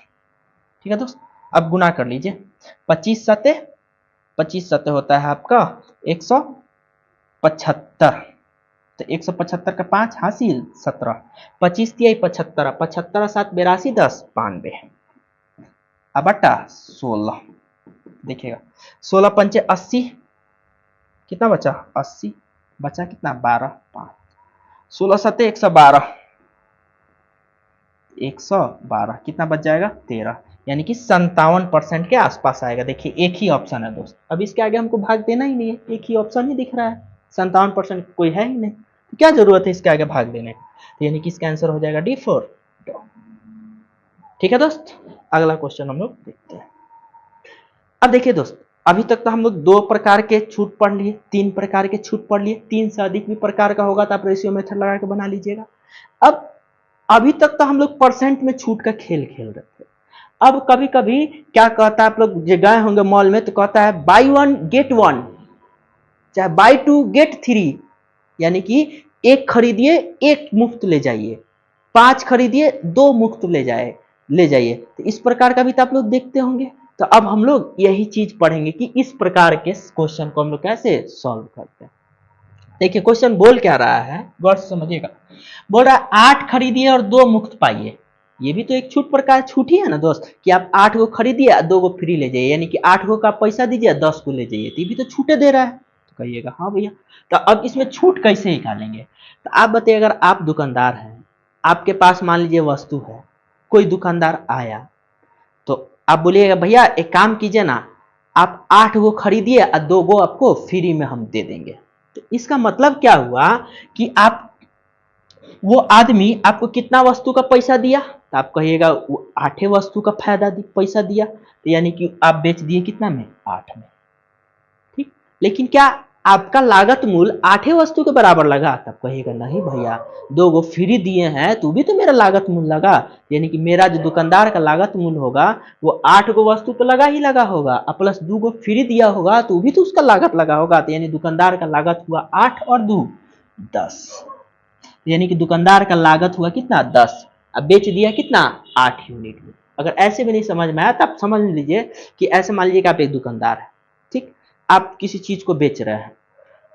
ठीक है दोस्त, अब गुना कर लीजिए, 25 सते, 25 सते होता है आपका 175, तो 175 का 5 हासिल 17, 25 तिहाई 75, 75 7 82, 10 92, अब बटा 16। देखिएगा 16 पंचे 80, कितना बचा, 80, बचा कितना 12, 5, 16 सते 112, 112 कितना बच जाएगा 13, यानी कि 57% के आसपास आएगा। देखिए एक ही ऑप्शन है दोस्त, अब इसके आगे हमको भाग देना ही नहीं है, एक ही ऑप्शन ही दिख रहा है, 57% कोई है ही नहीं, तो क्या जरूरत है इसके आगे भाग देने की, तो यानी कि इसका आंसर हो जाएगा D4। ठीक है दोस्त, अगला क्वेश्चन हम लोग देखते हैं। अब देखिए दोस्त, अभी तक तो हम लोग 2 प्रकार के छूट पढ़ लिए, 3 प्रकार के छूट पढ़ लिए, 3 से अधिक भी प्रकार का होगा तो आप रेशियो मेथड लगा के बना लीजिएगा। अब अभी तक तो हम लोग परसेंट में छूट का खेल खेल रहे थे। अब कभी कभी क्या कहता है, आप लोग गए होंगे मॉल में तो कहता है बाई 1 गेट 1, चाहे बाई 2 गेट 3, यानी कि एक खरीदिए एक मुफ्त ले जाइए, 5 खरीदिए 2 मुफ्त ले जाइए। तो इस प्रकार का भी तो आप लोग देखते होंगे। तो अब हम लोग यही चीज पढ़ेंगे कि इस प्रकार के क्वेश्चन को हम लोग कैसे सॉल्व करते हैं। देखिए क्वेश्चन बोल क्या रहा है, गौर से समझिएगा। बोल रहा है 8 खरीदिए और 2 मुफ्त पाइए। ये भी तो एक छूट प्रकार छूट ही है ना दोस्त, कि आप 8 को खरीदिए और 2 को फ्री ले जाइए, यानी कि 8 को का पैसा दीजिए 10 को ले जाइए, तो ये भी तो छूटे दे रहा है। तो कहिएगा हाँ भैया, तो अब इसमें छूट कैसे निकालेंगे। तो आप बताइए, अगर आप दुकानदार हैं, आपके पास मान लीजिए वस्तु है, कोई दुकानदार आया तो आप बोलिएगा भैया एक काम कीजिए ना, आप 8 गो खरीदिए और 2 गो आपको फ्री में हम दे देंगे। तो इसका मतलब क्या हुआ कि आप, वो आदमी आपको कितना वस्तु का पैसा दिया, तो आप कहिएगा वो 8 वस्तु का पैसा दिया, तो यानी कि आप बेच दिए कितना में 8 में। ठीक, लेकिन क्या आपका लागत मूल्य 8 वस्तु के बराबर लगा, तब कहिएगा नहीं भैया 2 गो फ्री दिए हैं तो भी तो मेरा लागत मूल्य लगा, यानी कि मेरा जो दुकानदार का लागत मूल्य होगा वो 8 गो वस्तु तो लगा ही लगा होगा, प्लस 2 गो फ्री दिया होगा तो भी तो उसका लागत लगा होगा, तो यानी दुकानदार का लागत हुआ 8 और 2 10, यानी कि दुकानदार का लागत हुआ कितना 10, अब बेच दिया कितना 8 यूनिट में। अगर ऐसे भी नहीं समझ में आया तो आप समझ लीजिए कि ऐसे मान लीजिए कि आप एक दुकानदार है, ठीक, आप किसी चीज को बेच रहे हैं,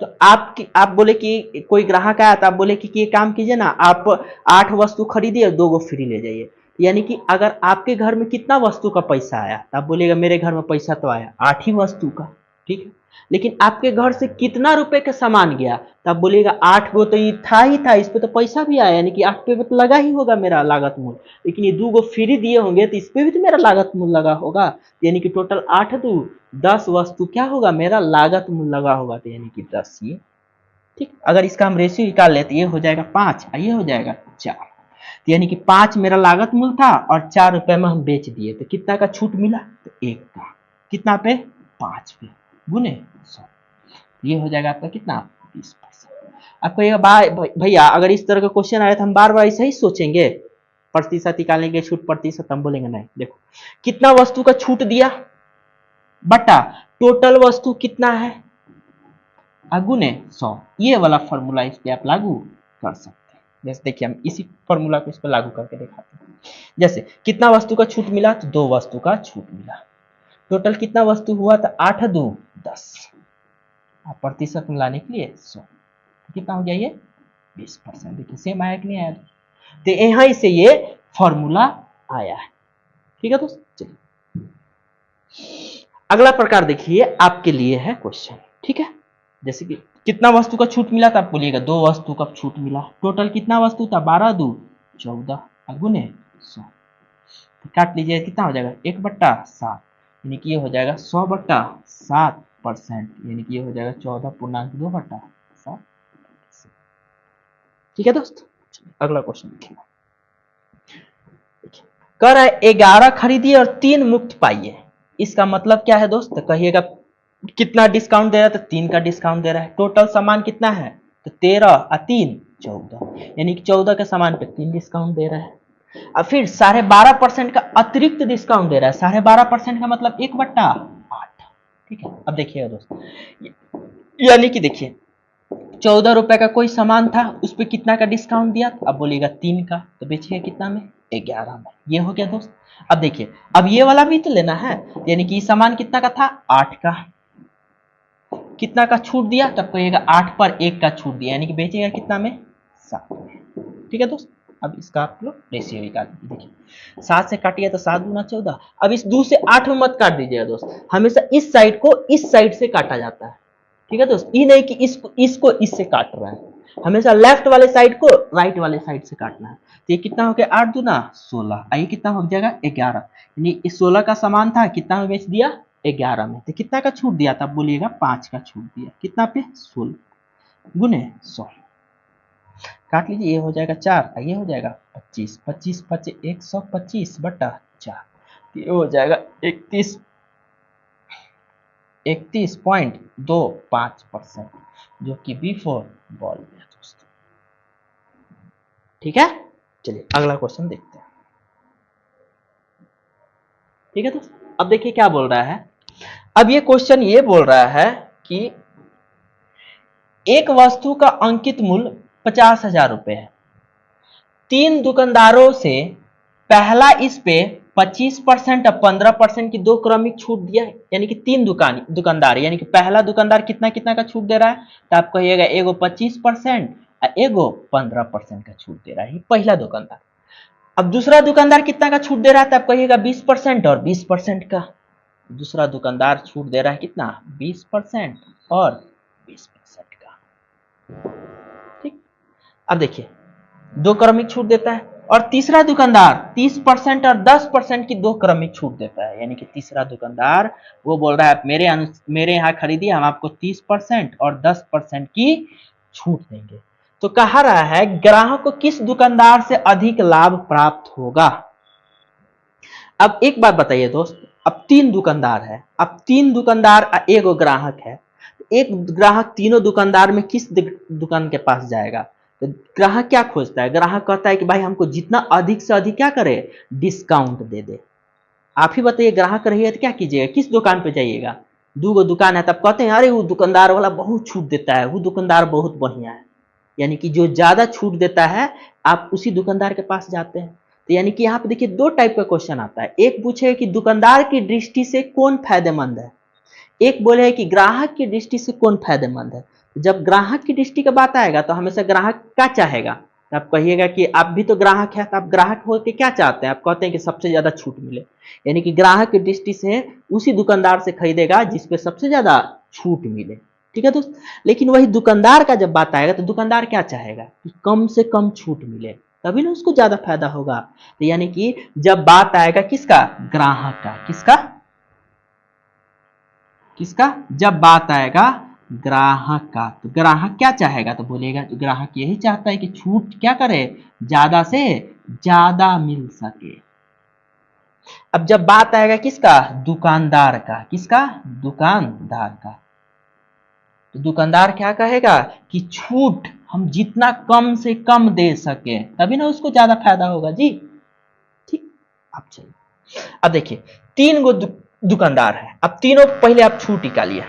तो आप बोले कि कोई ग्राहक आया तो आप बोले कि ये काम कीजिए ना, आप 8 वस्तु खरीदिए और 2 गो फ्री ले जाइए, यानी कि अगर आपके घर में कितना वस्तु का पैसा आया तो आप बोलेगा मेरे घर में पैसा तो आया 8 ही वस्तु का, ठीक है, लेकिन आपके घर से कितना रुपए का सामान गया तो आप बोलिएगा 8 गो तो ये था ही था, इस पे तो पैसा भी आया, यानी कि 8 पे तो लगा ही होगा मेरा लागत मूल्य, लेकिन ये 2 गो फ्री दिए होंगे तो इस पे भी तो मेरा लागत मूल्य लगा होगा, यानी कि टोटल 8 2 10 वस्तु क्या होगा मेरा लागत मूल्य लगा होगा, तो यानी कि 10 ये। ठीक, अगर इसका हम रेशियो निकाल ले तो ये हो जाएगा 5 और ये हो जाएगा 4, तो यानी कि 5 मेरा लागत मूल्य था और 4 रुपए में हम बेच दिए, तो कितना का छूट मिला, तो 1 का, कितना पे 5 पे गुने 100, ये हो जाएगा आपका कितना 20%। आपको ये भैया अगर इस तरह का क्वेश्चन आया तो हम बार बार ऐसे ही सोचेंगे, प्रतिशत निकालेंगे छूट प्रतिशत, हम बोलेंगे नहीं, देखो कितना वस्तु का छूट दिया बटा टोटल वस्तु कितना है गुने 100, ये वाला फॉर्मूला इस पे आप लागू कर सकते हैं। जैसे देखिए हम इसी फॉर्मूला को इस पे लागू करके दिखाते हैं। जैसे कितना वस्तु का छूट मिला, तो 2 वस्तु का छूट मिला, टोटल कितना वस्तु हुआ, तो 8 2 10, आप प्रतिशत में लाने के लिए 100, कितना हो गया ये 20%। देखिए सेम आया कि नहीं आया, तो यहां से ये फॉर्मूला आया है। ठीक है दोस्त, चलिए अगला प्रकार देखिए, आपके लिए है क्वेश्चन, ठीक है। जैसे कि कितना वस्तु का छूट मिला, तो आप बोलिएगा 2 वस्तु का छूट मिला, टोटल कितना वस्तु था 12 2 14 गुने 100, तो काट लीजिए कितना हो जाएगा 1/7, यानी कि ये हो जाएगा 100/7%, यानी कि ये हो जाएगा 14.2/7। ठीक है दोस्त, अगला क्वेश्चन देखिए, कह रहा है 11 खरीदिए और 3 मुफ्त पाइए। इसका मतलब क्या है दोस्त, तो कहिएगा कितना डिस्काउंट दे रहा है, तो 3 का डिस्काउंट दे रहा है, टोटल सामान कितना है, तो 13 और 3 14, यानी कि 14 के सामान पे 3 डिस्काउंट दे रहा है, और फिर 12.5% का अतिरिक्त डिस्काउंट दे रहा है, 12.5% का मतलब 1/8। ठीक है, अब देखिएगा दोस्त, यानी कि देखिए 14 रुपए का कोई सामान था, उस पर कितना का डिस्काउंट दिया, अब बोलिएगा 3 का, तो बेचिएगा कितना में 11 में, ये हो गया दोस्त। अब देखिए अब ये वाला भी तो लेना है, यानी कि सामान कितना का था 8 का, कितना का छूट दिया, तब कहिएगा 8 पर 1 का छूट दिया, यानी कि बेचेगा कितना में 7 में। ठीक है दोस्त, अब इसका आप लोग रेशियो निकाल दीजिए, देखिए 7 से काटिए तो 7 दूना 14, अब इस 2 से 8 में मत काट दीजिएगा दोस्त, हमेशा इस साइड को इस साइड से काटा जाता है। ठीक है दोस्त, ये नहीं कि इसको इससे काट रहा है, हमेशा लेफ्ट वाले साइड को राइट वाले साइड से काटना है। तो ये कितना हो गया 8 दूना 16, ये कितना हो जाएगा 11, यानी इस 16 का समान था, कितना में बेच दिया 11 में। तो कितना का छूट दिया था बोलिएगा 5 का छूट दिया, कितना पे 16 गुने 100, काट लीजिए, ये हो जाएगा 4, ये हो जाएगा 25, 25 5 125 बटा 4, ये हो जाएगा 31.25%, जो कि B4 बॉल में है दोस्तों। ठीक है, चलिए अगला क्वेश्चन देखते हैं। ठीक है दोस्तों, अब देखिए क्या बोल रहा है। अब ये क्वेश्चन ये बोल रहा है कि एक वस्तु का अंकित मूल्य 50,000 रुपए है, 3 दुकानदारों से पहला इस पे 25% और 15% की 2 क्रमिक छूट दिया है, यानी कि 3 दुकानदार, यानी कि पहला दुकानदार कितना कितना का छूट दे रहा है, तो आप कहिएगा एगो 25% और एगो 15% का छूट दे रहा है, पहला दुकानदार। अब दूसरा दुकानदार कितना का छूट दे रहा है, तो आप कहिएगा 20% और 20% का। दूसरा दुकानदार छूट दे रहा है कितना 20% और 20% का। ठीक, अब देखिए 2 क्रमिक छूट देता है, और तीसरा दुकानदार 30% और 10% की 2 क्रमिक छूट देता है, यानी कि तीसरा दुकानदार वो बोल रहा है मेरे यहाँ खरीदिए, हम आपको 30% और 10% की छूट देंगे। तो कहा रहा है ग्राहक को किस दुकानदार से अधिक लाभ प्राप्त होगा। अब एक बात बताइए दोस्त, अब 3 दुकानदार है, अब 3 दुकानदार एक ग्राहक है, एक ग्राहक तीनों दुकानदार में किस दुकान के पास जाएगा। तो ग्राहक क्या खोजता है, ग्राहक कहता है कि भाई हमको जितना अधिक से अधिक क्या करे डिस्काउंट दे दे। आप ही बताइए ग्राहक रहिए तो क्या कीजिएगा, किस दुकान पे जाइएगा। 2 दुकान है, तब कहते हैं अरे वो दुकानदार वाला बहुत छूट देता है, वो दुकानदार बहुत बढ़िया है, यानी कि जो ज्यादा छूट देता है आप उसी दुकानदार के पास जाते हैं। तो यानी कि यहाँ पे देखिए 2 टाइप का क्वेश्चन आता है, एक पूछे कि दुकानदार की दृष्टि से कौन फायदेमंद है, एक बोले कि ग्राहक की दृष्टि से कौन फायदेमंद है। जब ग्राहक की दृष्टि का बात आएगा तो हमेशा ग्राहक क्या चाहेगा, तो आप कहिएगा कि आप भी तो ग्राहक है, तो आप ग्राहक होकर क्या चाहते हैं, आप कहते हैं कि सबसे ज्यादा छूट मिले, यानी कि ग्राहक की दृष्टि से उसी दुकानदार से खरीदेगा जिसपे सबसे ज्यादा छूट मिले। ठीक है दोस्त, लेकिन वही दुकानदार का जब बात आएगा तो दुकानदार क्या चाहेगा कि कम से कम छूट मिले, तभी ना उसको ज्यादा फायदा होगा। तो यानी कि जब बात आएगा किसका, ग्राहक का, किसका किसका, जब बात आएगा ग्राहक का, तो ग्राहक क्या चाहेगा, तो बोलेगा तो ग्राहक यही चाहता है कि छूट क्या करे, ज्यादा से ज्यादा मिल सके। अब जब बात आएगा किसका, दुकानदार का, किसका, दुकानदार का, तो दुकानदार क्या कहेगा कि छूट हम जितना कम से कम दे सके तभी ना उसको ज्यादा फायदा होगा जी। ठीक, अब चलिए अब देखिए 3 गो दुकानदार है, अब तीनों पहले आप छूट निकालिए,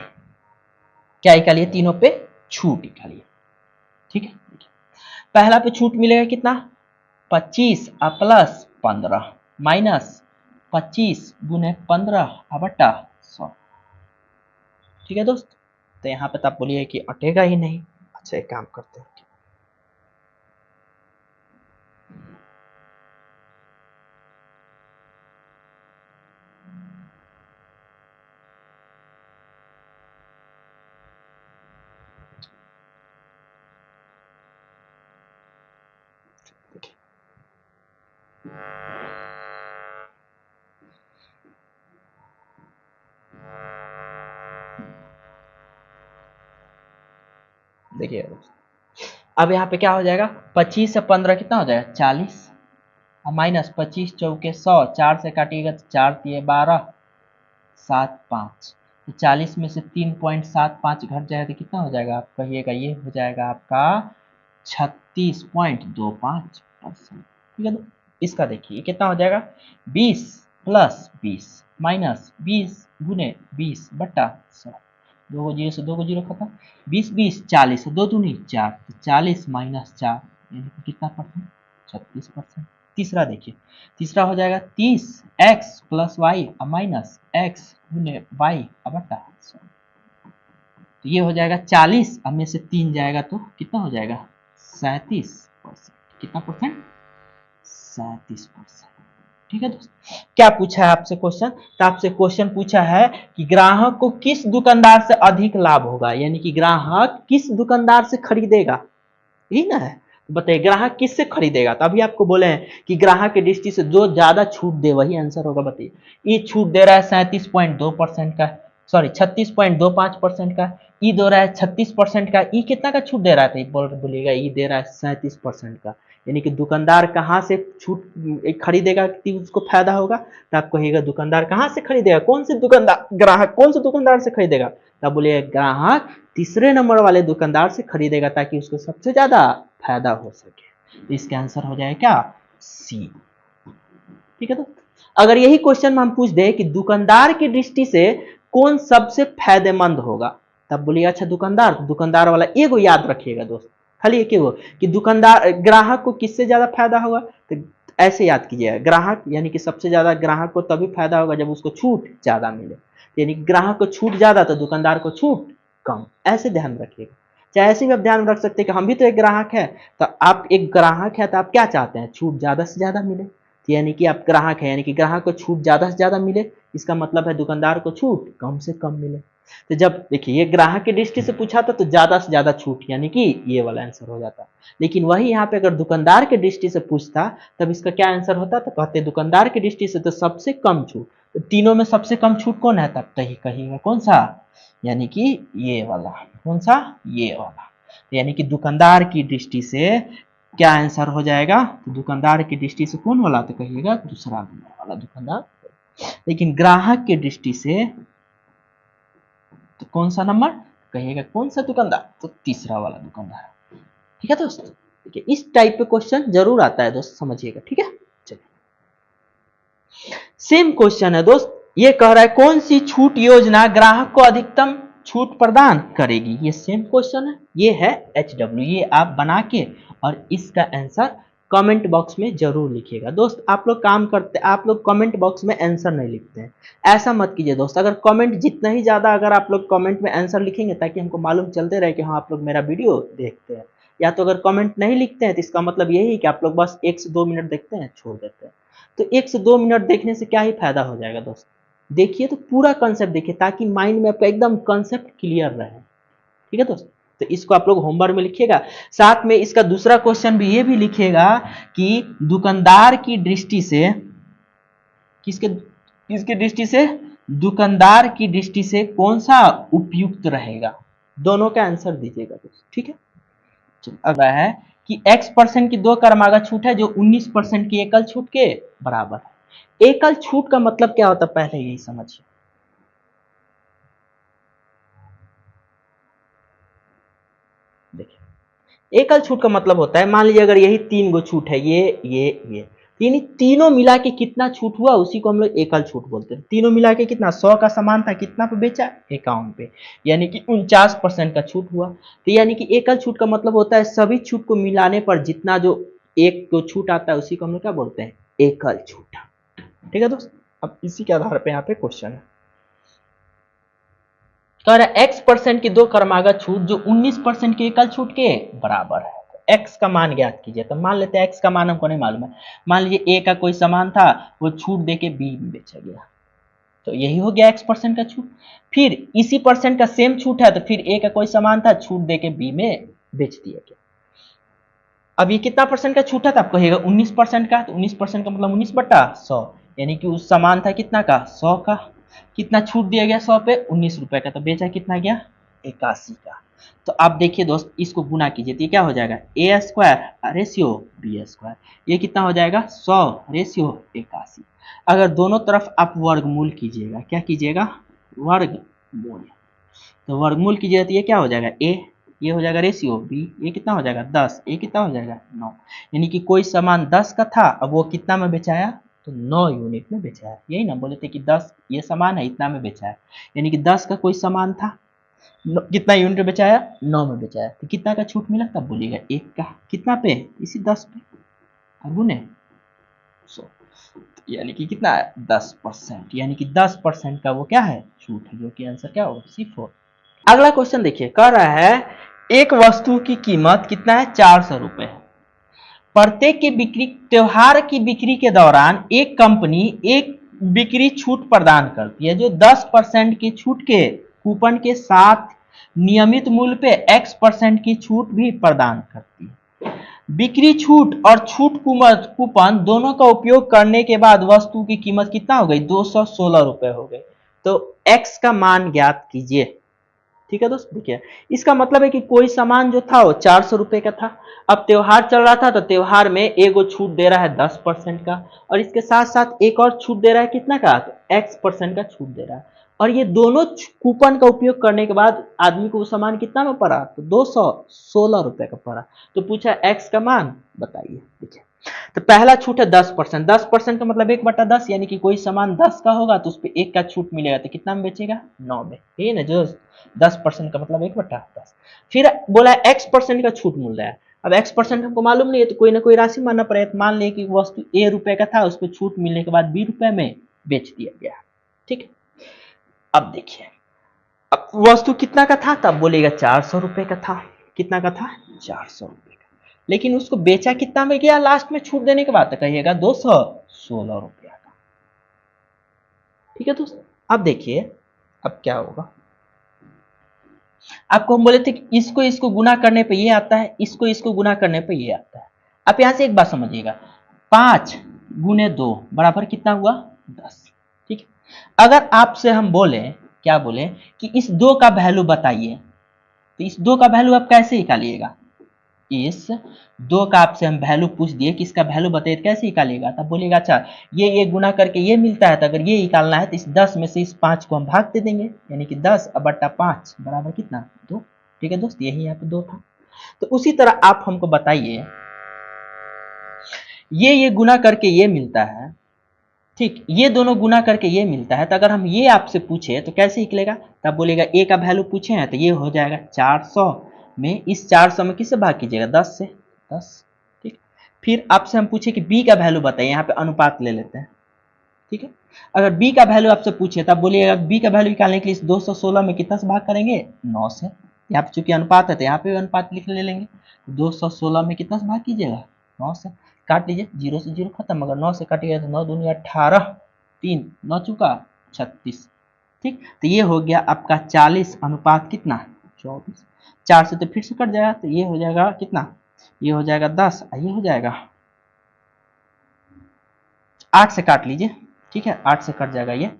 क्या निकालिए, तीनों पे छूट निकालिए। ठीक है, पहला पे छूट मिलेगा कितना 25 प्लस 15 माइनस 25 गुने 15 बटा 100। ठीक है दोस्त, तो यहाँ पे तो आप बोलिए कि अटेगा ही नहीं। अच्छा एक काम करते हैं, देखिए अब यहाँ पे क्या हो जाएगा, 25 से 15 कितना हो जाएगा 40, माइनस 25 चौके 100, 4 से काटिएगा तो 4 दिए 12 7 5, तो 40 में से 3.75 घट जाएगा तो कितना हो जाएगा, आप कहिएगा ये हो जाएगा आपका 36.25%। ठीक है, तो इसका देखिए कितना हो जाएगा 20 प्लस 20 माइनस 20 गुने 20 बटा 100, 2 जीरो से 2 जीरो खत्म, 20 20 40, 2 दूनी 4, तो 40 माइनस 4 यानी कि कितना परसेंट 36%। तीसरा देखिए, तीसरा हो जाएगा 30 x plus y minus x गुने वाई बटा 100, तो ये हो जाएगा 40, अब में से 3 जाएगा तो कितना हो जाएगा 37%। कितना परसेंट 37%। ठीक है दोस्त, क्या पूछा है आपसे क्वेश्चन, तो आपसे क्वेश्चन पूछा है कि ग्राहक को किस दुकानदार से अधिक लाभ होगा, यानी कि ग्राहक किस दुकानदार से खरीदेगा। यही ना है। तो बताइए ग्राहक किससे खरीदेगा, तो अभी आपको बोले हैं कि ग्राहक की दृष्टि से जो ज्यादा छूट दे वही आंसर होगा। बताइए ई छूट दे रहा है 37.2% का, सॉरी 36.25% का, ई दे रहा है 36% का, ई कितना का छूट दे रहा था, बोलिएगा ई दे रहा है 37% का। यानी कि दुकानदार कहाँ से छूट खरीदेगा कि उसको फायदा होगा, तो आप कहिएगा दुकानदार कहाँ से खरीदेगा, कौन से दुकानदार, ग्राहक कौन से दुकानदार से खरीदेगा, तब बोलिएगा ग्राहक तीसरे नंबर वाले दुकानदार से खरीदेगा ताकि उसको सबसे ज्यादा फायदा हो सके। तो इसका आंसर हो जाएगा क्या, सी। ठीक है। तो अगर यही क्वेश्चन में हम पूछ दे कि दुकानदार की दृष्टि से कौन सबसे फायदेमंद होगा, तब बोलिए अच्छा दुकानदार, दुकानदार वाला एगो याद रखिएगा दोस्त, खाली एक एगो कि दुकानदार, ग्राहक को किससे ज्यादा फायदा होगा, तो ऐसे याद कीजिएगा ग्राहक यानी कि सबसे ज्यादा ग्राहक को तभी फायदा होगा जब उसको छूट ज्यादा मिले, यानी ग्राहक को छूट ज्यादा तो दुकानदार को छूट कम, ऐसे ध्यान रखिएगा। चाहे ऐसे भी आप ध्यान रख सकते हैं कि हम भी तो एक ग्राहक है, तो आप एक ग्राहक है तो आप क्या चाहते हैं, छूट ज्यादा से ज्यादा मिले, तो यानी कि आप ग्राहक है यानी कि ग्राहक को छूट ज्यादा से ज्यादा मिले, इसका मतलब है दुकानदार को छूट कम से कम मिले। तो जब देखिए ये ग्राहक की दृष्टि से पूछा था तो ज्यादा से ज्यादा छूट यानी कि ये वाला आंसर हो जाता, लेकिन वही यहाँ पे अगर दुकानदार की दृष्टि से पूछता तब इसका क्या आंसर होता, तो कहते दुकानदार की दृष्टि से तो सबसे कम छूट, तो तीनों में सबसे कम छूट कौन है, तब तो ही कहिएगा कौन सा, यानी कि ये वाला, कौन सा, ये वाला। यानी कि दुकानदार की दृष्टि से क्या आंसर हो जाएगा, तो दुकानदार की दृष्टि से कौन वाला, तो कहिएगा दूसरा नंबर वाला दुकानदार। लेकिन ग्राहक की दृष्टि से तो कौन सा नंबर, कहिएगा कौन सा दुकानदार, तो तीसरा वाला दुकानदार। ठीक है दोस्त, ठीक है, इस टाइप पे क्वेश्चन जरूर आता है दोस्त, समझिएगा। ठीक है, चलिए सेम क्वेश्चन है दोस्त, ये कह रहा है कौन सी छूट योजना ग्राहक को अधिकतम छूट प्रदान करेगी, ये सेम क्वेश्चन है, ये है HW, ये आप बना के और इसका आंसर कमेंट बॉक्स में जरूर लिखिएगा दोस्त। आप लोग काम करते, आप लोग कमेंट बॉक्स में आंसर नहीं लिखते हैं, ऐसा मत कीजिए दोस्त। अगर कमेंट जितना ही ज्यादा अगर आप लोग कमेंट में आंसर लिखेंगे ताकि हमको मालूम चलते रहे कि हाँ आप लोग मेरा वीडियो देखते हैं, या तो अगर कमेंट नहीं लिखते हैं तो इसका मतलब यही है कि आप लोग बस 1 से 2 मिनट देखते हैं छोड़ देते हैं। तो 1 से 2 मिनट देखने से क्या ही फायदा हो जाएगा दोस्त, देखिए तो पूरा कंसेप्ट देखिए ताकि माइंड में आपका एकदम कंसेप्ट क्लियर रहे। ठीक है दोस्त, तो इसको आप लोग होमवर्क में लिखिएगा, साथ में इसका दूसरा क्वेश्चन भी ये भी लिखिएगा कि दुकानदार की दृष्टि से, किसके, किसकी दृष्टि से, दुकानदार की दृष्टि से कौन सा उपयुक्त रहेगा, दोनों का आंसर दीजिएगा दोस्त। ठीक है, चलिए अगला है कि X% की 2 क्रमागत छूट है जो 19% की एकल छूट के बराबर है। एकल छूट का मतलब क्या होता है पहले यही समझिए। देखिए एकल छूट का मतलब होता है, मान लीजिए अगर यही 3 गो छूट है, ये यानी तीनों मिला के कितना छूट हुआ उसी को हम लोग एकल छूट बोलते हैं। तीनों मिला के कितना, 100 का सामान था, कितना पे बेचा, 51 पे, यानी कि 49% का छूट हुआ। तो यानी कि एकल छूट का मतलब होता है सभी छूट को मिलाने पर जितना जो एक जो छूट आता है उसी को हम लोग क्या बोलते हैं, एकल छूट। ठीक है दोस्त, अब इसी के आधार पर यहाँ पे क्वेश्चन है, कह रहा है X% की 2 क्रमागत छूट जो 19% की एकल छूट के बराबर है। X का मान ज्ञात कीजिए, तो मान लेते हैं X का मान हमको नहीं मालूम है, मान लीजिए A का कोई सामान था वो छूट देके B में बेचा गया, तो यही हो गया X% का छूट। फिर इसी परसेंट का सेम छूट है तो फिर A का कोई सामान था छूट देके B में बेच दिया गया। अब ये कितना परसेंट का छूट है, तो आप कहिएगा 19% का, तो 19% का मतलब 19/100, यानी कि उस सामान था कितना का, 100 का, कितना छूट दिया गया 100 पे, 19 रुपए का, तो बेचा कितना गया, 81 का। तो आप देखिए दोस्त इसको गुना कीजिए तो ये क्या हो जाएगा, A² रेशियो B², ये कितना हो जाएगा 100 रेशियो 81। अगर दोनों तरफ आप वर्गमूल कीजिएगा, क्या कीजिएगा, वर्गमूल, तो वर्गमूल कीजिएगा तो ये क्या हो जाएगा, A, ये हो जाएगा रेशियो B, ये कितना हो जाएगा 10, ये कितना हो जाएगा 9, यानी कि कोई सामान 10 का था अब वो कितना में बेचाया, तो 9 यूनिट में बेचाया। यही ना बोले थे कि 10 ये सामान है इतना में बेचा है, यानी कि 10 का कोई सामान था, कितना यूनिट में बेचाया, 9 में बेचाया, तो कितना का छूट मिला, तब बोलिएगा 1 का, कितना पे, इसी 10 पे, अब गुने 100, यानी कि कितना है 10%, यानी कि 10% का वो क्या है, छूट है, जो कि आंसर क्या होगा, C4। अगला क्वेश्चन देखिए, कह रहा है एक वस्तु की कीमत कितना है, 400 रुपए है। प्रत्येक की बिक्री, त्योहार की बिक्री के दौरान एक कंपनी एक बिक्री छूट प्रदान करती है जो 10% की छूट के कूपन के साथ नियमित मूल्य पे X% की छूट भी प्रदान करती है। बिक्री छूट और छूट कूपन दोनों का उपयोग करने के बाद वस्तु की कीमत कितना हो गई? 216 रुपए हो गई। तो x का मान ज्ञात कीजिए। ठीक है दोस्त, देखिए इसका मतलब है कि कोई सामान जो था वो 400 रुपए का था। अब त्योहार चल रहा था तो त्योहार में एगो छूट दे रहा है 10% का, और इसके साथ साथ एक और छूट दे रहा है कितना का? तो x% का छूट दे रहा है। और ये दोनों कूपन का उपयोग करने के बाद आदमी को वो सामान कितना में पड़ा? तो 216 रुपए का पड़ा। तो पूछा x का मान बताइए। देखिए तो पहला छूट है 10%। 10% का मतलब 1/10, यानी कि कोई सामान 10 का होगा तो उस पर 1 का छूट मिलेगा, तो कितना में बेचेगा? 9 में। ये ना जो 10% का मतलब 1/10। फिर बोला x% का छूट मिल रहा है। अब x% हमको मालूम नहीं है तो कोई ना कोई राशि मानना पड़ेगा। तो मान लिया कि वस्तु a रुपए का था, उस पर छूट मिलने के बाद b रुपए में बेच दिया गया। ठीक है, अब देखिए अब वस्तु कितना का था? तब बोलेगा 400 रुपए का था। कितना का था? 400 रुपए का। लेकिन उसको बेचा कितना में गया लास्ट में छूट देने के बाद? तो कहिएगा 216 रुपया का। ठीक है दोस्त, अब देखिए अब क्या होगा। आपको हम बोले थे कि इसको इसको गुना करने पे ये आता है, इसको इसको गुना करने पे ये आता है। आप यहां से एक बात समझिएगा, 5 गुने 2 बराबर कितना हुआ? 10। ठीक है, अगर आपसे हम बोले, क्या बोले कि इस 2 का वैल्यू बताइए, तो इस 2 का वैल्यू आप कैसे निकालिएगा? इस 2 का आपसे हम वैल्यू पूछ दिए कि इसका वैल्यू बताइए, कैसे निकालिएगा? तब बोलिएगा अच्छा ये गुना करके ये मिलता है, तो अगर ये निकालना है तो इस 10 में से इस 5 को हम भाग दे देंगे, यानी कि 10/5 बराबर कितना? 2। ठीक है दोस्त, यही यहाँ पे 2 था। तो उसी तरह आप हमको बताइए, ये गुना करके ये मिलता है, ठीक, ये दोनों गुना करके ये मिलता है, तो अगर हम ये आपसे पूछे तो कैसे निकलेगा? तब बोलेगा ए का वैल्यू पूछे हैं तो ये हो जाएगा 400 में, इस 400 में किससे भाग कीजिएगा? 10 से। 10। ठीक, फिर आपसे हम पूछे कि बी का वैल्यू बताइए, यहाँ पे अनुपात ले लेते हैं। ठीक है, अगर बी का वैल्यू आपसे पूछे तब बोलिएगा बी का वैल्यू निकालने के लिए 216 में कितना से भाग करेंगे? 9 से। यहाँ पे चूंकि अनुपात है तो यहाँ पे भी अनुपात लिख ले लेंगे। 216 में कितना से भाग कीजिएगा? 9 से। काट लीजिए, 0 से 0 खत्म, अगर 9 से काटिएगा तो 9 दूनी 18, 3 9 चुका 36। ठीक, तो ये हो गया आपका 40 अनुपात कितना? 24। 4 से तो फिर से कट जाएगा, तो ये हो जाएगा कितना? ये हो जाएगा 10, ये हो जाएगा 8 से काट लीजिए। ठीक है, 8 से कट जाएगा ये।